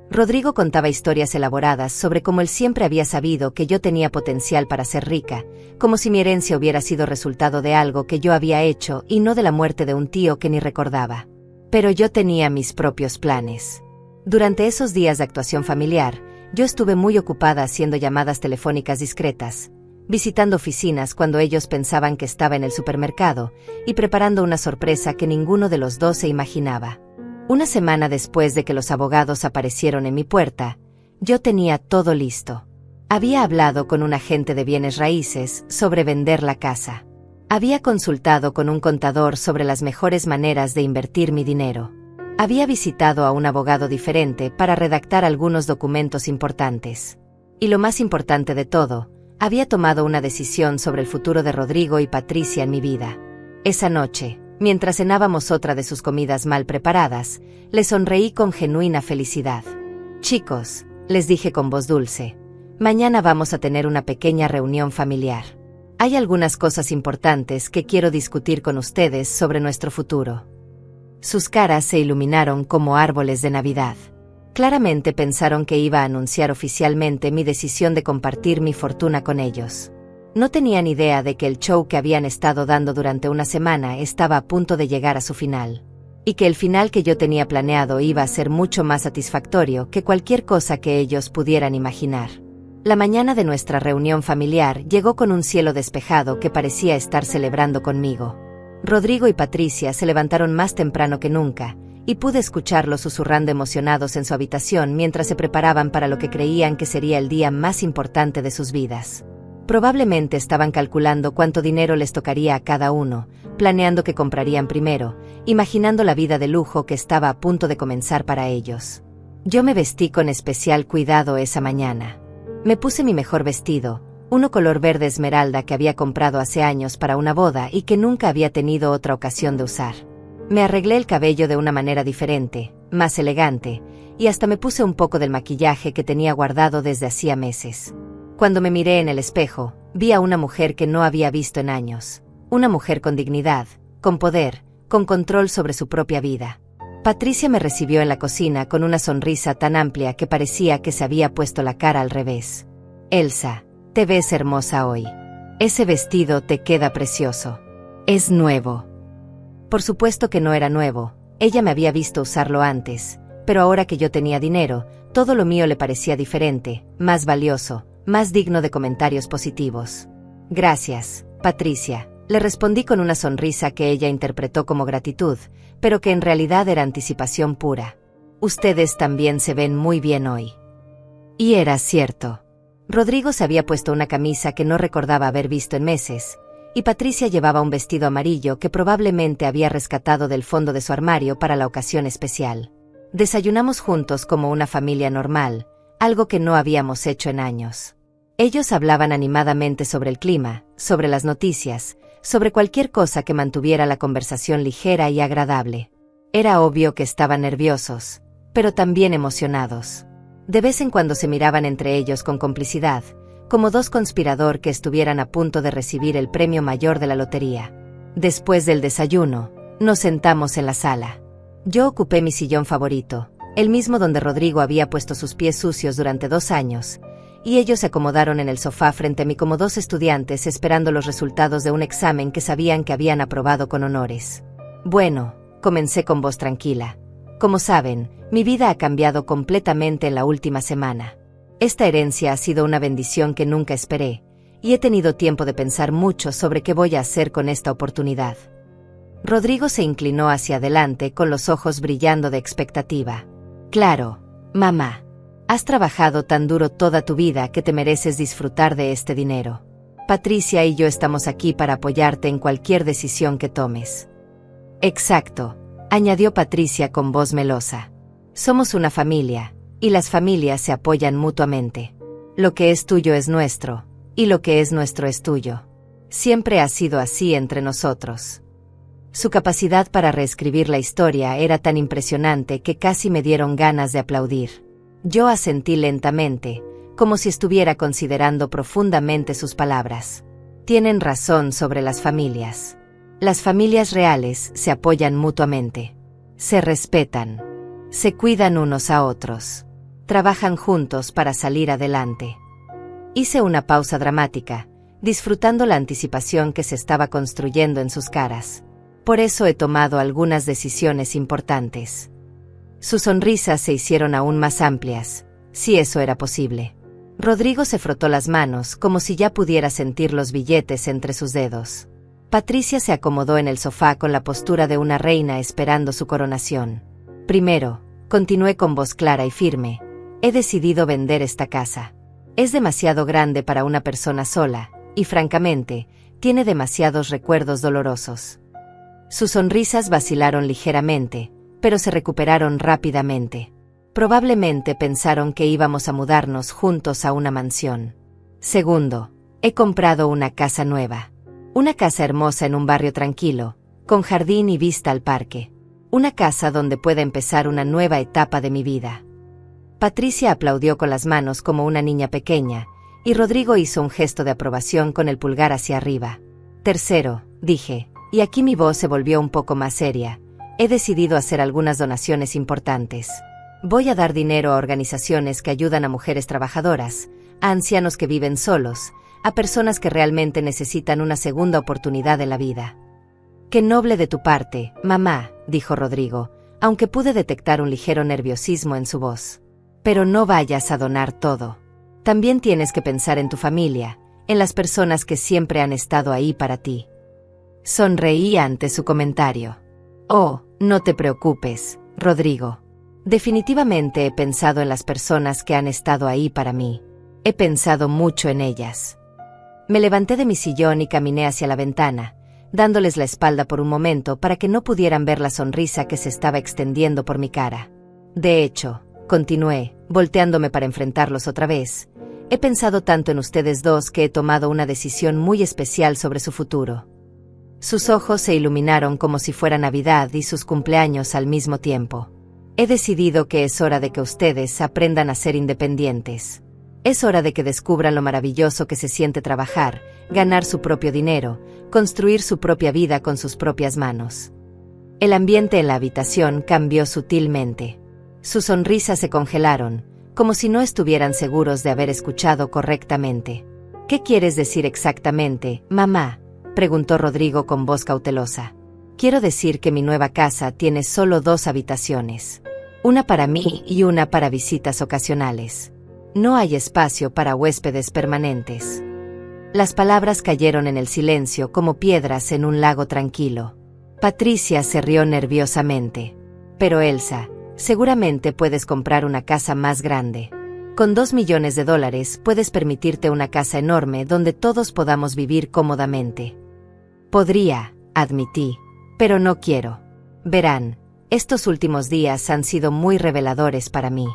Rodrigo contaba historias elaboradas sobre cómo él siempre había sabido que yo tenía potencial para ser rica, como si mi herencia hubiera sido resultado de algo que yo había hecho y no de la muerte de un tío que ni recordaba. Pero yo tenía mis propios planes. Durante esos días de actuación familiar, yo estuve muy ocupada haciendo llamadas telefónicas discretas, visitando oficinas cuando ellos pensaban que estaba en el supermercado, y preparando una sorpresa que ninguno de los dos se imaginaba. Una semana después de que los abogados aparecieron en mi puerta, yo tenía todo listo. Había hablado con un agente de bienes raíces sobre vender la casa. Había consultado con un contador sobre las mejores maneras de invertir mi dinero. Había visitado a un abogado diferente para redactar algunos documentos importantes. Y lo más importante de todo, había tomado una decisión sobre el futuro de Rodrigo y Patricia en mi vida. Esa noche, mientras cenábamos otra de sus comidas mal preparadas, le sonreí con genuina felicidad. Chicos, les dije con voz dulce, mañana vamos a tener una pequeña reunión familiar. Hay algunas cosas importantes que quiero discutir con ustedes sobre nuestro futuro. Sus caras se iluminaron como árboles de Navidad. Claramente pensaron que iba a anunciar oficialmente mi decisión de compartir mi fortuna con ellos. No tenían idea de que el show que habían estado dando durante una semana estaba a punto de llegar a su final. Y que el final que yo tenía planeado iba a ser mucho más satisfactorio que cualquier cosa que ellos pudieran imaginar. La mañana de nuestra reunión familiar llegó con un cielo despejado que parecía estar celebrando conmigo. Rodrigo y Patricia se levantaron más temprano que nunca, y pude escucharlos susurrando emocionados en su habitación mientras se preparaban para lo que creían que sería el día más importante de sus vidas. Probablemente estaban calculando cuánto dinero les tocaría a cada uno, planeando qué comprarían primero, imaginando la vida de lujo que estaba a punto de comenzar para ellos. Yo me vestí con especial cuidado esa mañana. Me puse mi mejor vestido, uno color verde esmeralda que había comprado hace años para una boda y que nunca había tenido otra ocasión de usar. Me arreglé el cabello de una manera diferente, más elegante, y hasta me puse un poco del maquillaje que tenía guardado desde hacía meses. Cuando me miré en el espejo, vi a una mujer que no había visto en años. Una mujer con dignidad, con poder, con control sobre su propia vida. Patricia me recibió en la cocina con una sonrisa tan amplia que parecía que se había puesto la cara al revés. Elsa, te ves hermosa hoy. Ese vestido te queda precioso. Es nuevo. Por supuesto que no era nuevo, ella me había visto usarlo antes, pero ahora que yo tenía dinero, todo lo mío le parecía diferente, más valioso, más digno de comentarios positivos. Gracias, Patricia, le respondí con una sonrisa que ella interpretó como gratitud, pero que en realidad era anticipación pura. Ustedes también se ven muy bien hoy. Y era cierto. Rodrigo se había puesto una camisa que no recordaba haber visto en meses, y Patricia llevaba un vestido amarillo que probablemente había rescatado del fondo de su armario para la ocasión especial. Desayunamos juntos como una familia normal, algo que no habíamos hecho en años. Ellos hablaban animadamente sobre el clima, sobre las noticias, sobre cualquier cosa que mantuviera la conversación ligera y agradable. Era obvio que estaban nerviosos, pero también emocionados. De vez en cuando se miraban entre ellos con complicidad, como dos conspiradores que estuvieran a punto de recibir el premio mayor de la lotería. Después del desayuno, nos sentamos en la sala. Yo ocupé mi sillón favorito, el mismo donde Rodrigo había puesto sus pies sucios durante 2 años, y ellos se acomodaron en el sofá frente a mí como dos estudiantes esperando los resultados de un examen que sabían que habían aprobado con honores. Bueno, comencé con voz tranquila. Como saben, mi vida ha cambiado completamente en la última semana. Esta herencia ha sido una bendición que nunca esperé, y he tenido tiempo de pensar mucho sobre qué voy a hacer con esta oportunidad. Rodrigo se inclinó hacia adelante con los ojos brillando de expectativa. Claro, mamá. Has trabajado tan duro toda tu vida que te mereces disfrutar de este dinero. Patricia y yo estamos aquí para apoyarte en cualquier decisión que tomes. Exacto, añadió Patricia con voz melosa. Somos una familia, y las familias se apoyan mutuamente. Lo que es tuyo es nuestro, y lo que es nuestro es tuyo. Siempre ha sido así entre nosotros. Su capacidad para reescribir la historia era tan impresionante que casi me dieron ganas de aplaudir. Yo asentí lentamente, como si estuviera considerando profundamente sus palabras. Tienen razón sobre las familias. Las familias reales se apoyan mutuamente. Se respetan. Se cuidan unos a otros. Trabajan juntos para salir adelante. Hice una pausa dramática, disfrutando la anticipación que se estaba construyendo en sus caras. Por eso he tomado algunas decisiones importantes. Sus sonrisas se hicieron aún más amplias, si eso era posible. Rodrigo se frotó las manos como si ya pudiera sentir los billetes entre sus dedos. Patricia se acomodó en el sofá con la postura de una reina esperando su coronación. Primero, continué con voz clara y firme, he decidido vender esta casa. Es demasiado grande para una persona sola, y francamente, tiene demasiados recuerdos dolorosos. Sus sonrisas vacilaron ligeramente, pero se recuperaron rápidamente. Probablemente pensaron que íbamos a mudarnos juntos a una mansión. Segundo, he comprado una casa nueva. Una casa hermosa en un barrio tranquilo, con jardín y vista al parque. Una casa donde pueda empezar una nueva etapa de mi vida. Patricia aplaudió con las manos como una niña pequeña, y Rodrigo hizo un gesto de aprobación con el pulgar hacia arriba. Tercero, dije, y aquí mi voz se volvió un poco más seria, he decidido hacer algunas donaciones importantes. Voy a dar dinero a organizaciones que ayudan a mujeres trabajadoras, a ancianos que viven solos, a personas que realmente necesitan una segunda oportunidad en la vida. Qué noble de tu parte, mamá, dijo Rodrigo, aunque pude detectar un ligero nerviosismo en su voz. Pero no vayas a donar todo. También tienes que pensar en tu familia, en las personas que siempre han estado ahí para ti. Sonreí ante su comentario. Oh, no te preocupes, Rodrigo. Definitivamente he pensado en las personas que han estado ahí para mí. He pensado mucho en ellas. Me levanté de mi sillón y caminé hacia la ventana, dándoles la espalda por un momento para que no pudieran ver la sonrisa que se estaba extendiendo por mi cara. De hecho, continué, volteándome para enfrentarlos otra vez, he pensado tanto en ustedes dos que he tomado una decisión muy especial sobre su futuro. Sus ojos se iluminaron como si fuera Navidad y sus cumpleaños al mismo tiempo. He decidido que es hora de que ustedes aprendan a ser independientes. Es hora de que descubran lo maravilloso que se siente trabajar, ganar su propio dinero, construir su propia vida con sus propias manos. El ambiente en la habitación cambió sutilmente. Sus sonrisas se congelaron, como si no estuvieran seguros de haber escuchado correctamente. ¿Qué quieres decir exactamente, mamá?, preguntó Rodrigo con voz cautelosa. Quiero decir que mi nueva casa tiene solo 2 habitaciones. Una para mí y una para visitas ocasionales. No hay espacio para huéspedes permanentes. Las palabras cayeron en el silencio como piedras en un lago tranquilo. Patricia se rió nerviosamente. Pero Elsa, seguramente puedes comprar una casa más grande. Con $2 millones puedes permitirte una casa enorme donde todos podamos vivir cómodamente. Podría, admití, pero no quiero. Verán, estos últimos días han sido muy reveladores para mí.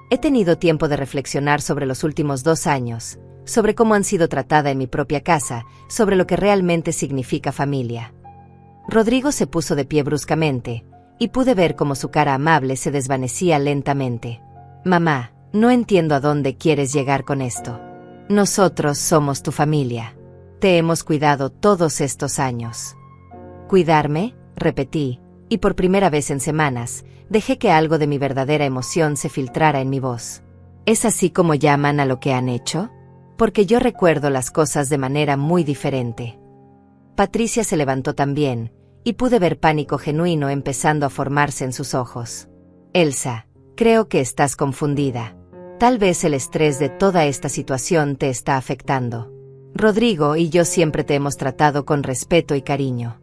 He tenido tiempo de reflexionar sobre los últimos 2 años, sobre cómo han sido tratada en mi propia casa, sobre lo que realmente significa familia. Rodrigo se puso de pie bruscamente, y pude ver cómo su cara amable se desvanecía lentamente. Mamá, no entiendo a dónde quieres llegar con esto. Nosotros somos tu familia. Te hemos cuidado todos estos años. ¿Cuidarme?, repetí, y por primera vez en semanas, dejé que algo de mi verdadera emoción se filtrara en mi voz. ¿Es así como llaman a lo que han hecho? Porque yo recuerdo las cosas de manera muy diferente. Patricia se levantó también, y pude ver pánico genuino empezando a formarse en sus ojos. Elsa, creo que estás confundida. Tal vez el estrés de toda esta situación te está afectando. Rodrigo y yo siempre te hemos tratado con respeto y cariño.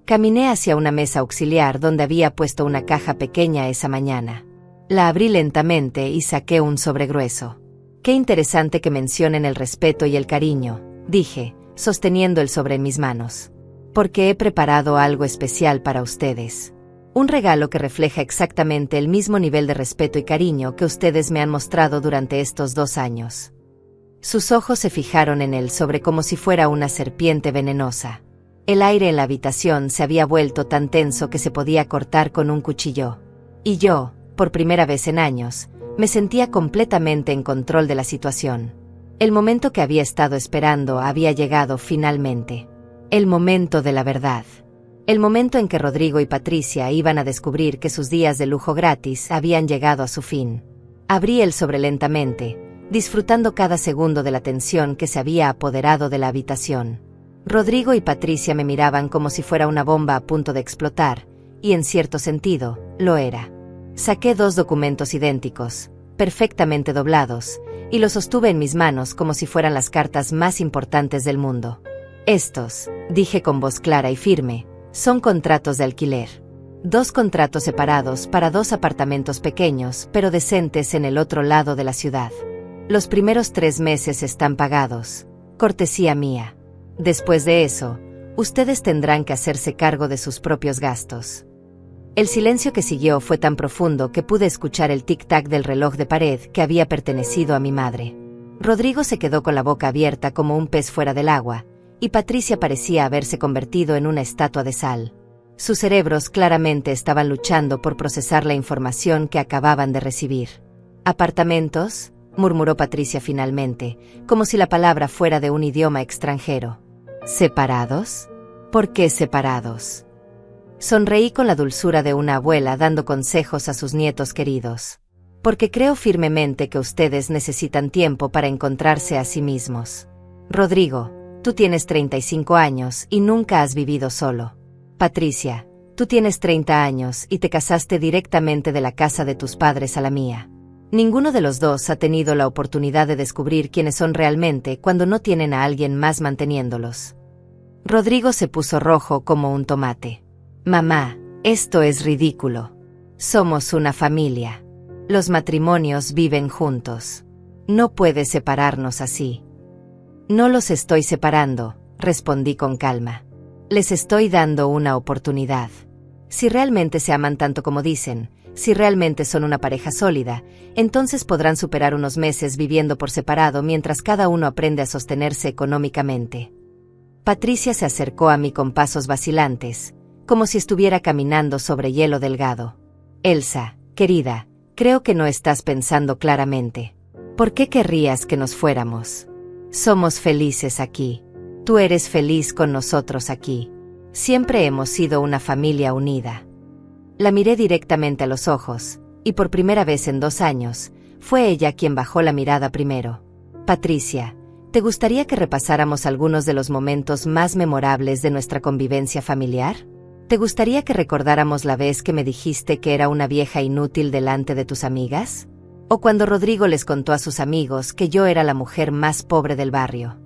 Caminé hacia una mesa auxiliar donde había puesto una caja pequeña esa mañana. La abrí lentamente y saqué un sobre grueso. Qué interesante que mencionen el respeto y el cariño, dije, sosteniendo el sobre en mis manos. Porque he preparado algo especial para ustedes. Un regalo que refleja exactamente el mismo nivel de respeto y cariño que ustedes me han mostrado durante estos 2 años. Sus ojos se fijaron en el sobre como si fuera una serpiente venenosa. El aire en la habitación se había vuelto tan tenso que se podía cortar con un cuchillo. Y yo, por primera vez en años, me sentía completamente en control de la situación. El momento que había estado esperando había llegado finalmente. El momento de la verdad. El momento en que Rodrigo y Patricia iban a descubrir que sus días de lujo gratis habían llegado a su fin. Abrí el sobre lentamente, disfrutando cada segundo de la tensión que se había apoderado de la habitación. Rodrigo y Patricia me miraban como si fuera una bomba a punto de explotar, y en cierto sentido, lo era. Saqué 2 documentos idénticos, perfectamente doblados, y los sostuve en mis manos como si fueran las cartas más importantes del mundo. Estos, dije con voz clara y firme, son contratos de alquiler. 2 contratos separados para 2 apartamentos pequeños pero decentes en el otro lado de la ciudad. Los primeros 3 meses están pagados, cortesía mía. Después de eso, ustedes tendrán que hacerse cargo de sus propios gastos. El silencio que siguió fue tan profundo que pude escuchar el tic-tac del reloj de pared que había pertenecido a mi madre. Rodrigo se quedó con la boca abierta como un pez fuera del agua, y Patricia parecía haberse convertido en una estatua de sal. Sus cerebros claramente estaban luchando por procesar la información que acababan de recibir. ¿Apartamentos?, murmuró Patricia finalmente, como si la palabra fuera de un idioma extranjero. ¿Separados? ¿Por qué separados? Sonreí con la dulzura de una abuela dando consejos a sus nietos queridos. Porque creo firmemente que ustedes necesitan tiempo para encontrarse a sí mismos. Rodrigo, tú tienes 35 años y nunca has vivido solo. Patricia, tú tienes 30 años y te casaste directamente de la casa de tus padres a la mía. Ninguno de los dos ha tenido la oportunidad de descubrir quiénes son realmente cuando no tienen a alguien más manteniéndolos. Rodrigo se puso rojo como un tomate. Mamá, esto es ridículo. Somos una familia. Los matrimonios viven juntos. No puedes separarnos así. No los estoy separando, respondí con calma. Les estoy dando una oportunidad. Si realmente se aman tanto como dicen, si realmente son una pareja sólida, entonces podrán superar unos meses viviendo por separado mientras cada uno aprende a sostenerse económicamente. Patricia se acercó a mí con pasos vacilantes, como si estuviera caminando sobre hielo delgado. Elsa, querida, creo que no estás pensando claramente. ¿Por qué querrías que nos fuéramos? Somos felices aquí. Tú eres feliz con nosotros aquí. Siempre hemos sido una familia unida. La miré directamente a los ojos, y por primera vez en 2 años, fue ella quien bajó la mirada primero. Patricia, ¿te gustaría que repasáramos algunos de los momentos más memorables de nuestra convivencia familiar? ¿Te gustaría que recordáramos la vez que me dijiste que era una vieja inútil delante de tus amigas? ¿O cuando Rodrigo les contó a sus amigos que yo era la mujer más pobre del barrio?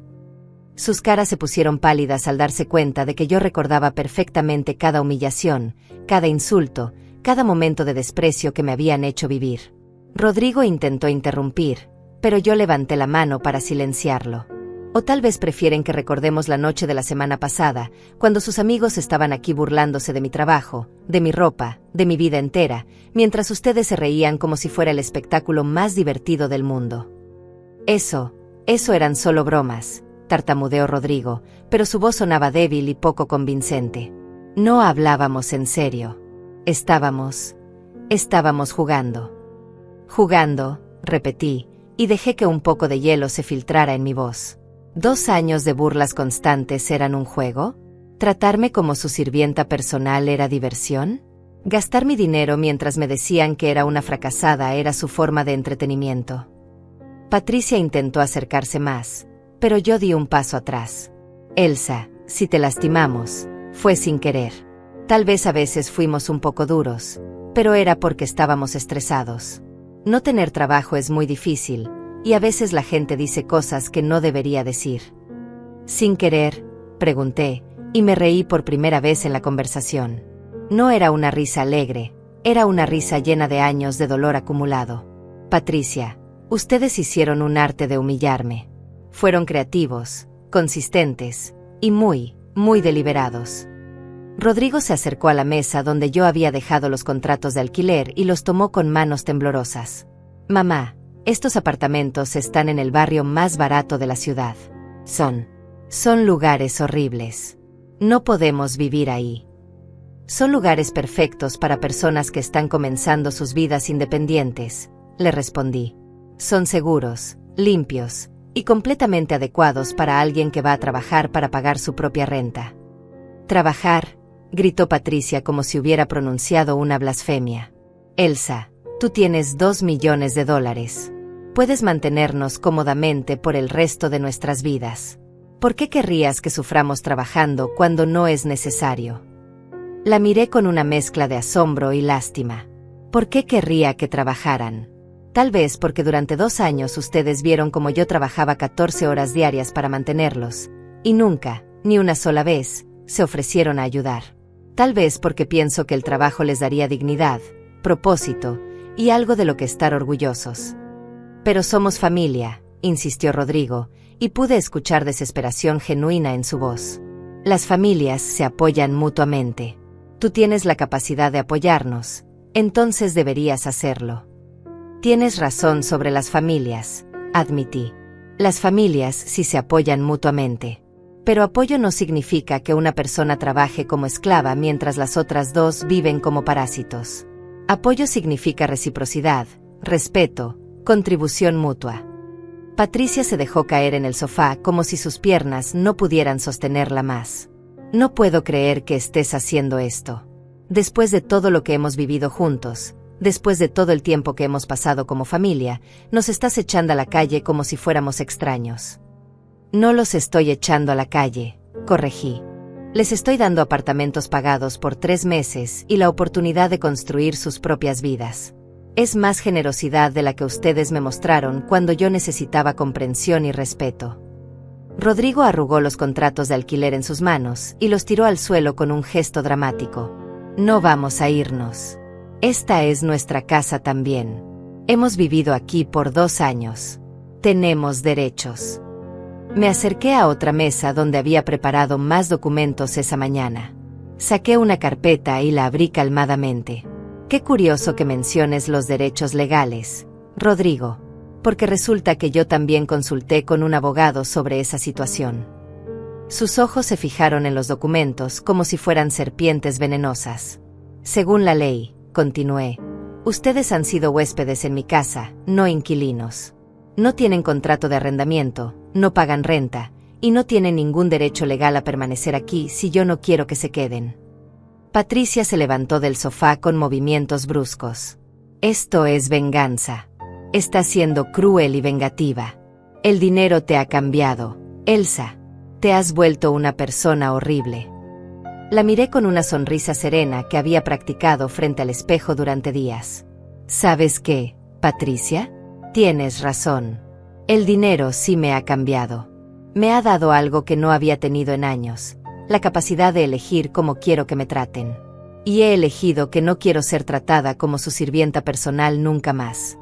Sus caras se pusieron pálidas al darse cuenta de que yo recordaba perfectamente cada humillación, cada insulto, cada momento de desprecio que me habían hecho vivir. Rodrigo intentó interrumpir, pero yo levanté la mano para silenciarlo. O tal vez prefieren que recordemos la noche de la semana pasada, cuando sus amigos estaban aquí burlándose de mi trabajo, de mi ropa, de mi vida entera, mientras ustedes se reían como si fuera el espectáculo más divertido del mundo. Eso eran solo bromas, tartamudeó Rodrigo, pero su voz sonaba débil y poco convincente. No hablábamos en serio. Estábamos jugando. Jugando, repetí, y dejé que un poco de hielo se filtrara en mi voz. ¿2 años de burlas constantes eran un juego? ¿Tratarme como su sirvienta personal era diversión? ¿Gastar mi dinero mientras me decían que era una fracasada era su forma de entretenimiento? Patricia intentó acercarse más, pero yo di un paso atrás. Elsa, si te lastimamos, fue sin querer. Tal vez a veces fuimos un poco duros, pero era porque estábamos estresados. No tener trabajo es muy difícil, y a veces la gente dice cosas que no debería decir. ¿Sin querer?, pregunté, y me reí por primera vez en la conversación. No era una risa alegre, era una risa llena de años de dolor acumulado. Patricia, ustedes hicieron un arte de humillarme. Fueron creativos, consistentes, y muy deliberados. Rodrigo se acercó a la mesa donde yo había dejado los contratos de alquiler y los tomó con manos temblorosas. Mamá, estos apartamentos están en el barrio más barato de la ciudad. Son lugares horribles. No podemos vivir ahí. Son lugares perfectos para personas que están comenzando sus vidas independientes, le respondí. Son seguros, limpios, y completamente adecuados para alguien que va a trabajar para pagar su propia renta. ¿Trabajar?, gritó Patricia como si hubiera pronunciado una blasfemia. Elsa, tú tienes $2 millones. Puedes mantenernos cómodamente por el resto de nuestras vidas. ¿Por qué querrías que suframos trabajando cuando no es necesario? La miré con una mezcla de asombro y lástima. ¿Por qué querría que trabajaran? Tal vez porque durante 2 años ustedes vieron como yo trabajaba 14 horas diarias para mantenerlos, y nunca, ni una sola vez, se ofrecieron a ayudar. Tal vez porque pienso que el trabajo les daría dignidad, propósito, y algo de lo que estar orgullosos. Pero somos familia, insistió Rodrigo, y pude escuchar desesperación genuina en su voz. Las familias se apoyan mutuamente. Tú tienes la capacidad de apoyarnos, entonces deberías hacerlo. Tienes razón sobre las familias, admití. Las familias sí se apoyan mutuamente. Pero apoyo no significa que una persona trabaje como esclava mientras las otras 2 viven como parásitos. Apoyo significa reciprocidad, respeto, contribución mutua. Patricia se dejó caer en el sofá como si sus piernas no pudieran sostenerla más. No puedo creer que estés haciendo esto. Después de todo lo que hemos vivido juntos, Después de todo el tiempo que hemos pasado como familia, nos estás echando a la calle como si fuéramos extraños. No los estoy echando a la calle, corregí. Les estoy dando apartamentos pagados por 3 meses y la oportunidad de construir sus propias vidas. Es más generosidad de la que ustedes me mostraron cuando yo necesitaba comprensión y respeto. Rodrigo arrugó los contratos de alquiler en sus manos y los tiró al suelo con un gesto dramático. No vamos a irnos. Esta es nuestra casa también. Hemos vivido aquí por 2 años. Tenemos derechos. Me acerqué a otra mesa donde había preparado más documentos esa mañana. Saqué una carpeta y la abrí calmadamente. Qué curioso que menciones los derechos legales, Rodrigo, porque resulta que yo también consulté con un abogado sobre esa situación. Sus ojos se fijaron en los documentos como si fueran serpientes venenosas. Según la ley, continué, ustedes han sido huéspedes en mi casa, no inquilinos. No tienen contrato de arrendamiento, no pagan renta, y no tienen ningún derecho legal a permanecer aquí si yo no quiero que se queden. Patricia se levantó del sofá con movimientos bruscos. Esto es venganza. Estás siendo cruel y vengativa. El dinero te ha cambiado, Elsa. Te has vuelto una persona horrible. La miré con una sonrisa serena que había practicado frente al espejo durante días. ¿Sabes qué, Patricia? Tienes razón. El dinero sí me ha cambiado. Me ha dado algo que no había tenido en años, la capacidad de elegir cómo quiero que me traten. Y he elegido que no quiero ser tratada como su sirvienta personal nunca más.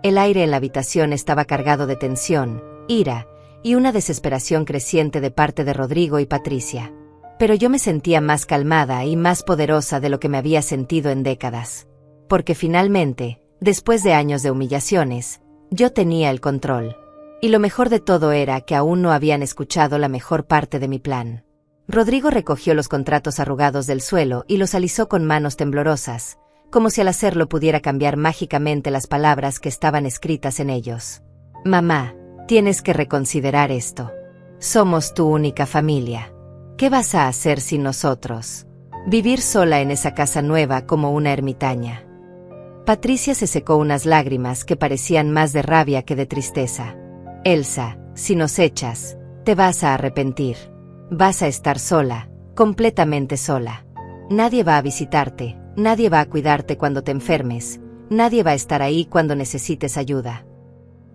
El aire en la habitación estaba cargado de tensión, ira, y una desesperación creciente de parte de Rodrigo y Patricia. Pero yo me sentía más calmada y más poderosa de lo que me había sentido en décadas. Porque finalmente, después de años de humillaciones, yo tenía el control. Y lo mejor de todo era que aún no habían escuchado la mejor parte de mi plan. Rodrigo recogió los contratos arrugados del suelo y los alisó con manos temblorosas, como si al hacerlo pudiera cambiar mágicamente las palabras que estaban escritas en ellos. Mamá, tienes que reconsiderar esto. Somos tu única familia. ¿Qué vas a hacer sin nosotros? Vivir sola en esa casa nueva como una ermitaña. Patricia se secó unas lágrimas que parecían más de rabia que de tristeza. Elsa, si nos echas, te vas a arrepentir. Vas a estar sola, completamente sola. Nadie va a visitarte, nadie va a cuidarte cuando te enfermes, nadie va a estar ahí cuando necesites ayuda.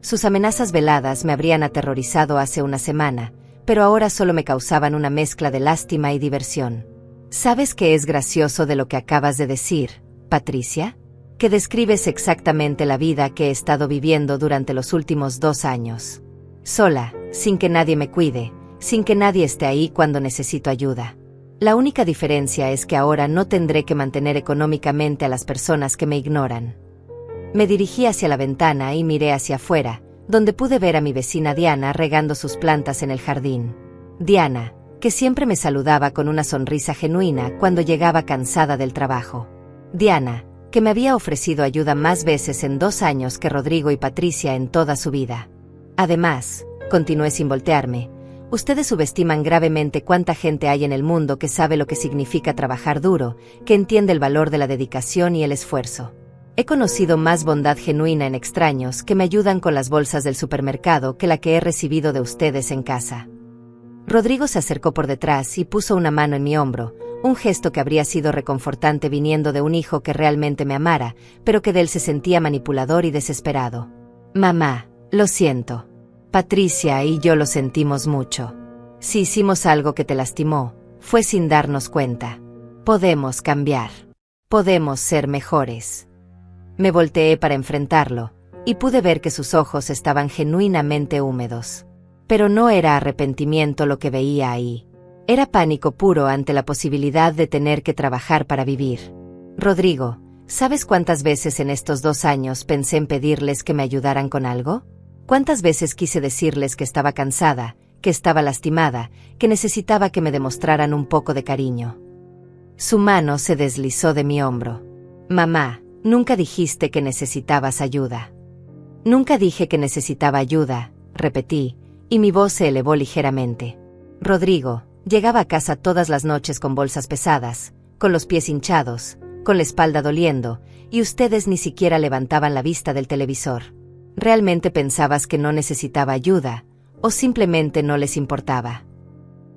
Sus amenazas veladas me habrían aterrorizado hace una semana, pero ahora solo me causaban una mezcla de lástima y diversión. ¿Sabes qué es gracioso de lo que acabas de decir, Patricia? Que describes exactamente la vida que he estado viviendo durante los últimos 2 años. Sola, sin que nadie me cuide, sin que nadie esté ahí cuando necesito ayuda. La única diferencia es que ahora no tendré que mantener económicamente a las personas que me ignoran. Me dirigí hacia la ventana y miré hacia afuera, donde pude ver a mi vecina Diana regando sus plantas en el jardín. Diana, que siempre me saludaba con una sonrisa genuina cuando llegaba cansada del trabajo. Diana, que me había ofrecido ayuda más veces en 2 años que Rodrigo y Patricia en toda su vida. Además, continué sin voltearme, ustedes subestiman gravemente cuánta gente hay en el mundo que sabe lo que significa trabajar duro, que entiende el valor de la dedicación y el esfuerzo. He conocido más bondad genuina en extraños que me ayudan con las bolsas del supermercado que la que he recibido de ustedes en casa. Rodrigo se acercó por detrás y puso una mano en mi hombro, un gesto que habría sido reconfortante viniendo de un hijo que realmente me amara, pero que de él se sentía manipulador y desesperado. Mamá, lo siento. Patricia y yo lo sentimos mucho. Si hicimos algo que te lastimó, fue sin darnos cuenta. Podemos cambiar. Podemos ser mejores. Me volteé para enfrentarlo, y pude ver que sus ojos estaban genuinamente húmedos. Pero no era arrepentimiento lo que veía ahí. Era pánico puro ante la posibilidad de tener que trabajar para vivir. Rodrigo, ¿sabes cuántas veces en estos 2 años pensé en pedirles que me ayudaran con algo? ¿Cuántas veces quise decirles que estaba cansada, que estaba lastimada, que necesitaba que me demostraran un poco de cariño? Su mano se deslizó de mi hombro. Mamá, nunca dijiste que necesitabas ayuda. Nunca dije que necesitaba ayuda, repetí, y mi voz se elevó ligeramente. Rodrigo llegaba a casa todas las noches con bolsas pesadas, con los pies hinchados, con la espalda doliendo, y ustedes ni siquiera levantaban la vista del televisor. ¿Realmente pensabas que no necesitaba ayuda, o simplemente no les importaba?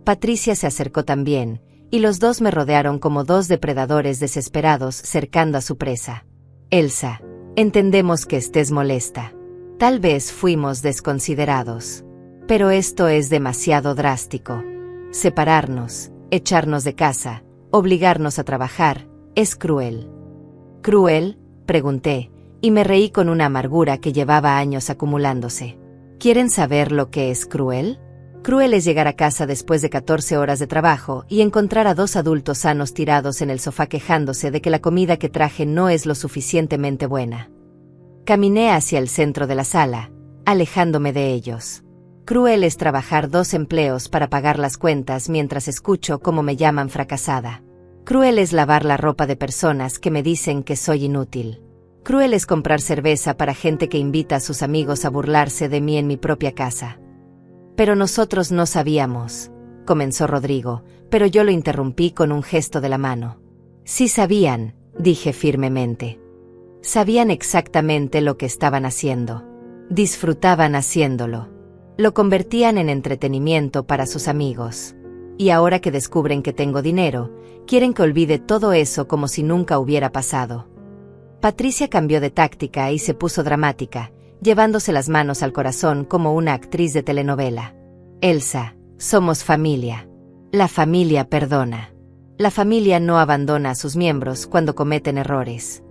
Patricia se acercó también, y los dos me rodearon como dos depredadores desesperados cercando a su presa. Elsa, entendemos que estés molesta. Tal vez fuimos desconsiderados. Pero esto es demasiado drástico. Separarnos, echarnos de casa, obligarnos a trabajar, es cruel. ¿Cruel?, pregunté, y me reí con una amargura que llevaba años acumulándose. ¿Quieren saber lo que es cruel? Cruel es llegar a casa después de 14 horas de trabajo y encontrar a dos adultos sanos tirados en el sofá quejándose de que la comida que traje no es lo suficientemente buena. Caminé hacia el centro de la sala, alejándome de ellos. Cruel es trabajar 2 empleos para pagar las cuentas mientras escucho cómo me llaman fracasada. Cruel es lavar la ropa de personas que me dicen que soy inútil. Cruel es comprar cerveza para gente que invita a sus amigos a burlarse de mí en mi propia casa. Pero nosotros no sabíamos, comenzó Rodrigo, pero yo lo interrumpí con un gesto de la mano. Sí sabían, dije firmemente. Sabían exactamente lo que estaban haciendo. Disfrutaban haciéndolo. Lo convertían en entretenimiento para sus amigos. Y ahora que descubren que tengo dinero, quieren que olvide todo eso como si nunca hubiera pasado. Patricia cambió de táctica y se puso dramática, llevándose las manos al corazón como una actriz de telenovela. Elsa, somos familia. La familia perdona. La familia no abandona a sus miembros cuando cometen errores.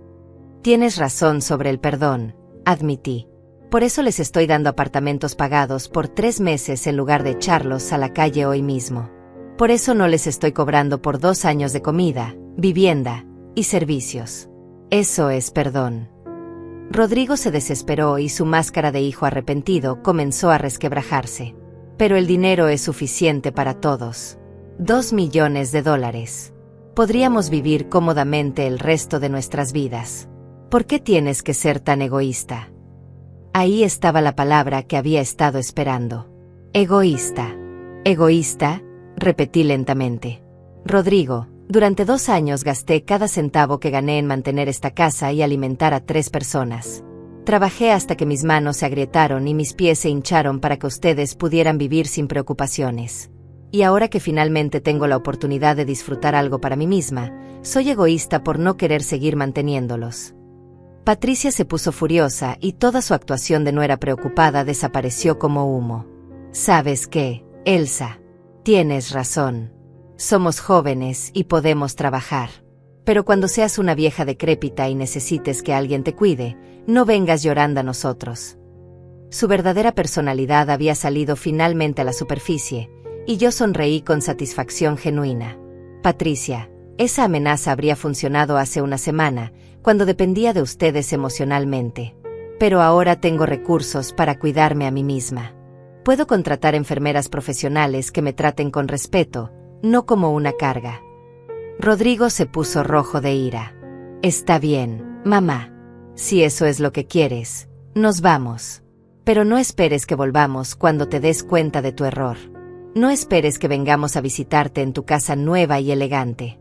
Tienes razón sobre el perdón, admití. Por eso les estoy dando apartamentos pagados por 3 meses en lugar de echarlos a la calle hoy mismo. Por eso no les estoy cobrando por 2 años de comida, vivienda y servicios. Eso es perdón. Rodrigo se desesperó y su máscara de hijo arrepentido comenzó a resquebrajarse. Pero el dinero es suficiente para todos. $2 millones. Podríamos vivir cómodamente el resto de nuestras vidas. ¿Por qué tienes que ser tan egoísta? Ahí estaba la palabra que había estado esperando. Egoísta. ¿Egoísta?, repetí lentamente. Rodrigo, durante 2 años gasté cada centavo que gané en mantener esta casa y alimentar a 3 personas. Trabajé hasta que mis manos se agrietaron y mis pies se hincharon para que ustedes pudieran vivir sin preocupaciones. Y ahora que finalmente tengo la oportunidad de disfrutar algo para mí misma, soy egoísta por no querer seguir manteniéndolos. Patricia se puso furiosa y toda su actuación de nuera preocupada desapareció como humo. ¿Sabes qué, Elsa? Tienes razón. Somos jóvenes y podemos trabajar. Pero cuando seas una vieja decrépita y necesites que alguien te cuide, no vengas llorando a nosotros. Su verdadera personalidad había salido finalmente a la superficie, y yo sonreí con satisfacción genuina. Patricia, esa amenaza habría funcionado hace una semana, cuando dependía de ustedes emocionalmente. Pero ahora tengo recursos para cuidarme a mí misma. Puedo contratar enfermeras profesionales que me traten con respeto, no como una carga. Rodrigo se puso rojo de ira. Está bien, mamá. Si eso es lo que quieres, nos vamos. Pero no esperes que volvamos cuando te des cuenta de tu error. No esperes que vengamos a visitarte en tu casa nueva y elegante.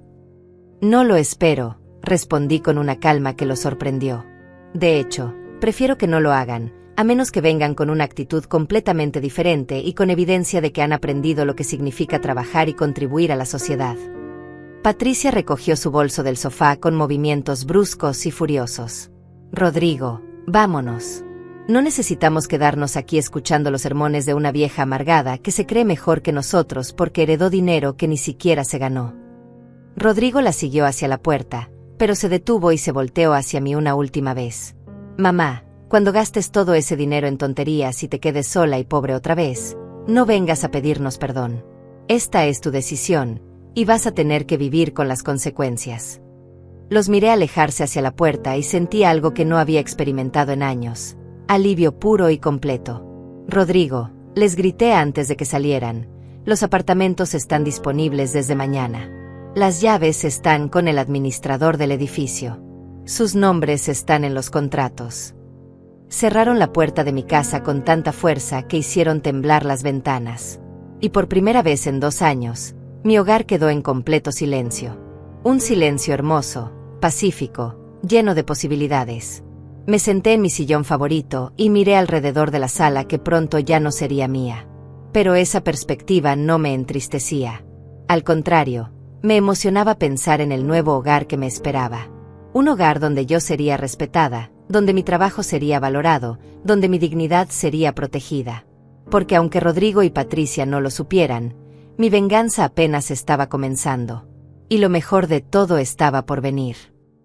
No lo espero, respondí con una calma que lo sorprendió. De hecho, prefiero que no lo hagan, a menos que vengan con una actitud completamente diferente y con evidencia de que han aprendido lo que significa trabajar y contribuir a la sociedad. Patricia recogió su bolso del sofá con movimientos bruscos y furiosos. Rodrigo, vámonos. No necesitamos quedarnos aquí escuchando los sermones de una vieja amargada que se cree mejor que nosotros porque heredó dinero que ni siquiera se ganó. Rodrigo la siguió hacia la puerta, pero se detuvo y se volteó hacia mí una última vez. Mamá, cuando gastes todo ese dinero en tonterías y te quedes sola y pobre otra vez, no vengas a pedirnos perdón. Esta es tu decisión, y vas a tener que vivir con las consecuencias. Los miré alejarse hacia la puerta y sentí algo que no había experimentado en años. Alivio puro y completo. Rodrigo, les grité antes de que salieran, los apartamentos están disponibles desde mañana. Las llaves están con el administrador del edificio. Sus nombres están en los contratos. Cerraron la puerta de mi casa con tanta fuerza que hicieron temblar las ventanas. Y por primera vez en 2 años, mi hogar quedó en completo silencio. Un silencio hermoso, pacífico, lleno de posibilidades. Me senté en mi sillón favorito y miré alrededor de la sala que pronto ya no sería mía. Pero esa perspectiva no me entristecía. Al contrario, me emocionaba pensar en el nuevo hogar que me esperaba. Un hogar donde yo sería respetada, donde mi trabajo sería valorado, donde mi dignidad sería protegida. Porque aunque Rodrigo y Patricia no lo supieran, mi venganza apenas estaba comenzando. Y lo mejor de todo estaba por venir.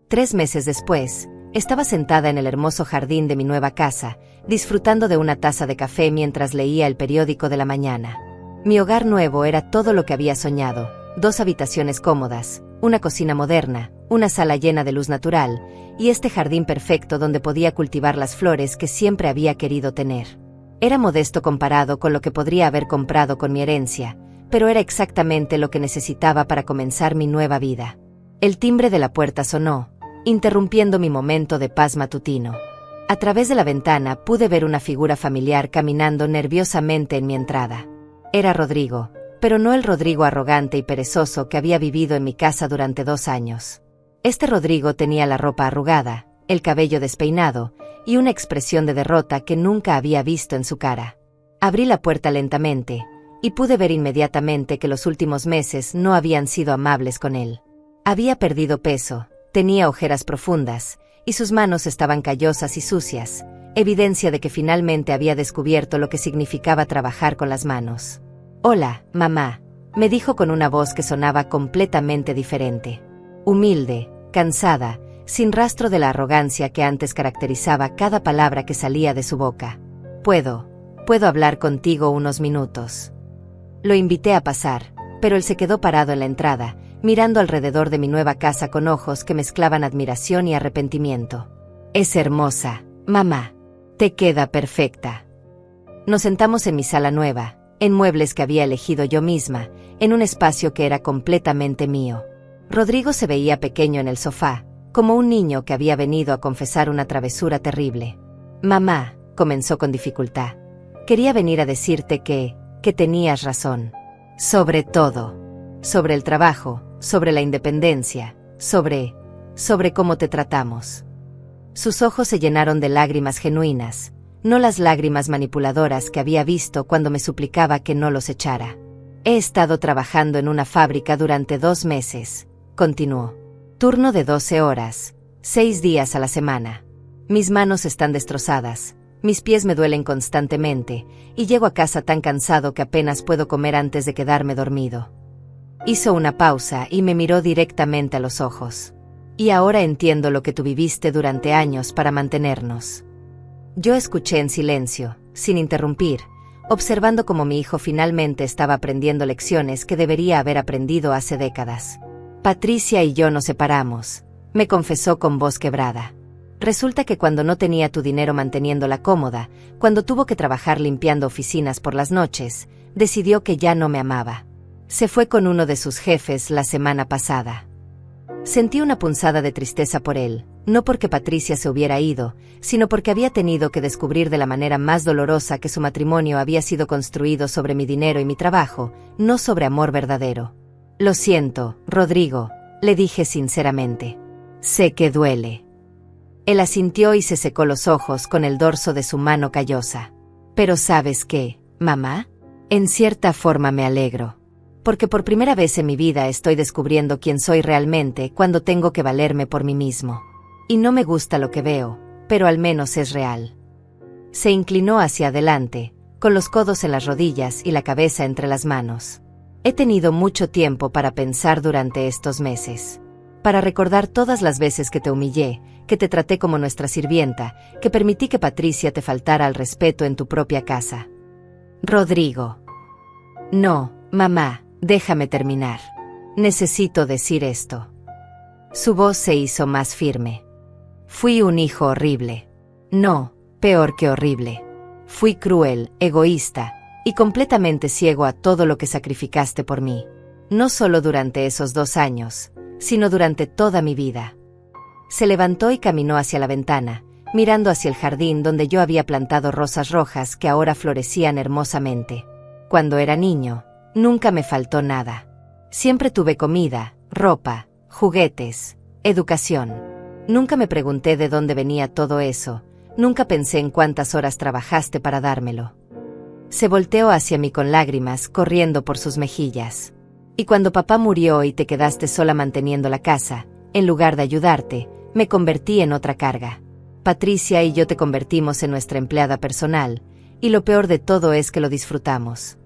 3 meses después, estaba sentada en el hermoso jardín de mi nueva casa, disfrutando de una taza de café mientras leía el periódico de la mañana. Mi hogar nuevo era todo lo que había soñado: 2 habitaciones cómodas, una cocina moderna, una sala llena de luz natural, y este jardín perfecto donde podía cultivar las flores que siempre había querido tener. Era modesto comparado con lo que podría haber comprado con mi herencia, pero era exactamente lo que necesitaba para comenzar mi nueva vida. El timbre de la puerta sonó, interrumpiendo mi momento de paz matutino. A través de la ventana pude ver una figura familiar caminando nerviosamente en mi entrada. Era Rodrigo, pero no el Rodrigo arrogante y perezoso que había vivido en mi casa durante 2 años. Este Rodrigo tenía la ropa arrugada, el cabello despeinado, y una expresión de derrota que nunca había visto en su cara. Abrí la puerta lentamente, y pude ver inmediatamente que los últimos meses no habían sido amables con él. Había perdido peso, tenía ojeras profundas, y sus manos estaban callosas y sucias, evidencia de que finalmente había descubierto lo que significaba trabajar con las manos. «Hola, mamá», me dijo con una voz que sonaba completamente diferente. Humilde, cansada, sin rastro de la arrogancia que antes caracterizaba cada palabra que salía de su boca. «¿Puedo hablar contigo unos minutos?» Lo invité a pasar, pero él se quedó parado en la entrada, mirando alrededor de mi nueva casa con ojos que mezclaban admiración y arrepentimiento. «Es hermosa, mamá. Te queda perfecta». Nos sentamos en mi sala nueva, en muebles que había elegido yo misma, en un espacio que era completamente mío. Rodrigo se veía pequeño en el sofá, como un niño que había venido a confesar una travesura terrible. «Mamá», comenzó con dificultad, «quería venir a decirte que tenías razón. Sobre todo. Sobre el trabajo, sobre la independencia, sobre cómo te tratamos». Sus ojos se llenaron de lágrimas genuinas, no las lágrimas manipuladoras que había visto cuando me suplicaba que no los echara. «He estado trabajando en una fábrica durante 2 meses», continuó. «Turno de 12 horas, 6 días a la semana. Mis manos están destrozadas, mis pies me duelen constantemente, y llego a casa tan cansado que apenas puedo comer antes de quedarme dormido». Hizo una pausa y me miró directamente a los ojos. «Y ahora entiendo lo que tú viviste durante años para mantenernos». Yo escuché en silencio, sin interrumpir, observando cómo mi hijo finalmente estaba aprendiendo lecciones que debería haber aprendido hace décadas. «Patricia y yo nos separamos», me confesó con voz quebrada. «Resulta que cuando no tenía tu dinero manteniéndola cómoda, cuando tuvo que trabajar limpiando oficinas por las noches, decidió que ya no me amaba. Se fue con uno de sus jefes la semana pasada». Sentí una punzada de tristeza por él, no porque Patricia se hubiera ido, sino porque había tenido que descubrir de la manera más dolorosa que su matrimonio había sido construido sobre mi dinero y mi trabajo, no sobre amor verdadero. «Lo siento, Rodrigo», le dije sinceramente. «Sé que duele». Él asintió y se secó los ojos con el dorso de su mano callosa. «Pero ¿sabes qué, mamá? En cierta forma me alegro. Porque por primera vez en mi vida estoy descubriendo quién soy realmente cuando tengo que valerme por mí mismo. Y no me gusta lo que veo, pero al menos es real». Se inclinó hacia adelante, con los codos en las rodillas y la cabeza entre las manos. «He tenido mucho tiempo para pensar durante estos meses. Para recordar todas las veces que te humillé, que te traté como nuestra sirvienta, que permití que Patricia te faltara al respeto en tu propia casa». «Rodrigo». «No, mamá. Déjame terminar. Necesito decir esto». Su voz se hizo más firme. «Fui un hijo horrible. No, peor que horrible. Fui cruel, egoísta, y completamente ciego a todo lo que sacrificaste por mí. No solo durante esos 2 años, sino durante toda mi vida». Se levantó y caminó hacia la ventana, mirando hacia el jardín donde yo había plantado rosas rojas que ahora florecían hermosamente. «Cuando era niño, nunca me faltó nada. Siempre tuve comida, ropa, juguetes, Educación. Nunca me pregunté de dónde venía todo eso, nunca pensé en cuántas horas trabajaste para dármelo. Se volteó hacia mí con lágrimas corriendo por sus mejillas. Y cuando papá murió y te quedaste sola manteniendo la casa, en lugar de ayudarte, me convertí en otra carga. Patricia y yo te convertimos en nuestra empleada personal, y lo peor de todo es que lo disfrutamos.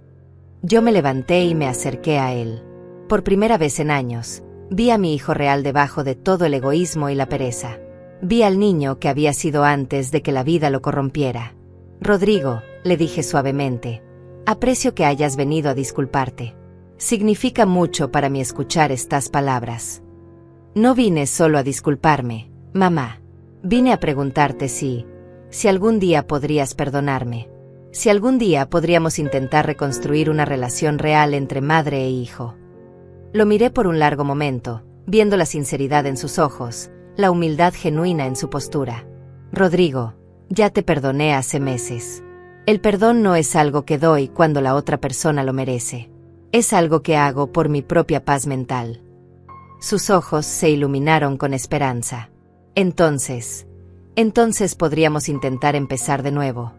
Yo me levanté y me acerqué a él. Por primera vez en años, vi a mi hijo real debajo de todo el egoísmo y la pereza. Vi al niño que había sido antes de que la vida lo corrompiera. Rodrigo, le dije suavemente, aprecio que hayas venido a disculparte. Significa mucho para mí escuchar estas palabras. No vine solo a disculparme, mamá. Vine a preguntarte si algún día podrías perdonarme. Si algún día podríamos intentar reconstruir una relación real entre madre e hijo. Lo miré por un largo momento, viendo la sinceridad en sus ojos, la humildad genuina en su postura. Rodrigo, ya te perdoné hace meses. El perdón no es algo que doy cuando la otra persona lo merece. Es algo que hago por mi propia paz mental. Sus ojos se iluminaron con esperanza. Entonces podríamos intentar empezar de nuevo.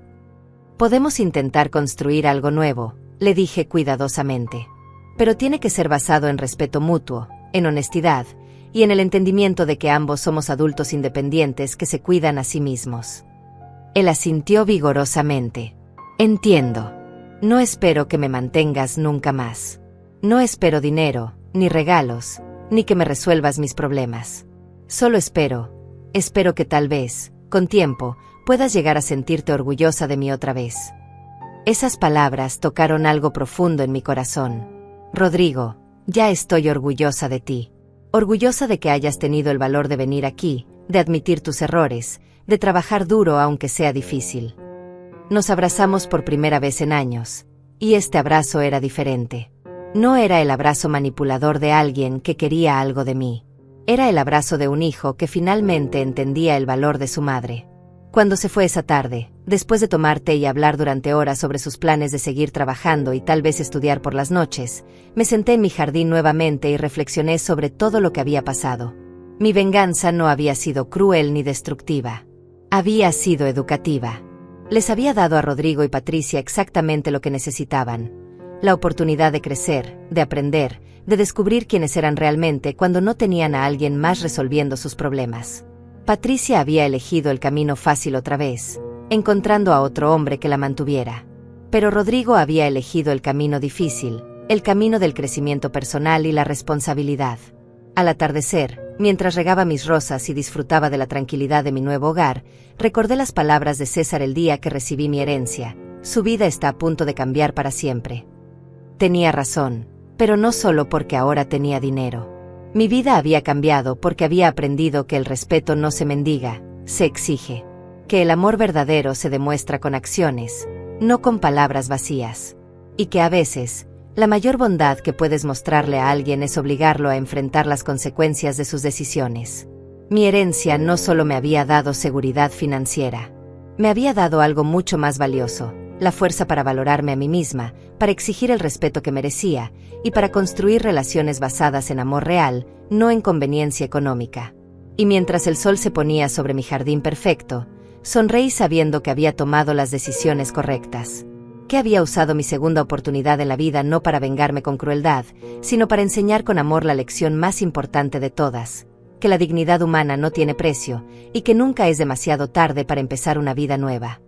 Podemos intentar construir algo nuevo, le dije cuidadosamente. Pero tiene que ser basado en respeto mutuo, en honestidad, y en el entendimiento de que ambos somos adultos independientes que se cuidan a sí mismos. Él asintió vigorosamente. Entiendo. No espero que me mantengas nunca más. No espero dinero, ni regalos, ni que me resuelvas mis problemas. Solo espero que tal vez, con tiempo, puedas llegar a sentirte orgullosa de mí otra vez. Esas palabras tocaron algo profundo en mi corazón. Rodrigo, ya estoy orgullosa de ti. Orgullosa de que hayas tenido el valor de venir aquí, de admitir tus errores, de trabajar duro aunque sea difícil. Nos abrazamos por primera vez en años, y este abrazo era diferente. No era el abrazo manipulador de alguien que quería algo de mí. Era el abrazo de un hijo que finalmente entendía el valor de su madre. Cuando se fue esa tarde, después de tomar té y hablar durante horas sobre sus planes de seguir trabajando y tal vez estudiar por las noches, me senté en mi jardín nuevamente y reflexioné sobre todo lo que había pasado. Mi venganza no había sido cruel ni destructiva. Había sido educativa. Les había dado a Rodrigo y Patricia exactamente lo que necesitaban. La oportunidad de crecer, de aprender, de descubrir quiénes eran realmente cuando no tenían a alguien más resolviendo sus problemas. Patricia había elegido el camino fácil otra vez, encontrando a otro hombre que la mantuviera. Pero Rodrigo había elegido el camino difícil, el camino del crecimiento personal y la responsabilidad. Al atardecer, mientras regaba mis rosas y disfrutaba de la tranquilidad de mi nuevo hogar, recordé las palabras de César el día que recibí mi herencia. Su vida está a punto de cambiar para siempre. Tenía razón, pero no solo porque ahora tenía dinero. Mi vida había cambiado porque había aprendido que el respeto no se mendiga, se exige. Que el amor verdadero se demuestra con acciones, no con palabras vacías. Y que a veces, la mayor bondad que puedes mostrarle a alguien es obligarlo a enfrentar las consecuencias de sus decisiones. Mi herencia no solo me había dado seguridad financiera. Me había dado algo mucho más valioso, la fuerza para valorarme a mí misma, para exigir el respeto que merecía, y para construir relaciones basadas en amor real, no en conveniencia económica. Y mientras el sol se ponía sobre mi jardín perfecto, sonreí sabiendo que había tomado las decisiones correctas. Que había usado mi segunda oportunidad en la vida no para vengarme con crueldad, sino para enseñar con amor la lección más importante de todas, que la dignidad humana no tiene precio, y que nunca es demasiado tarde para empezar una vida nueva.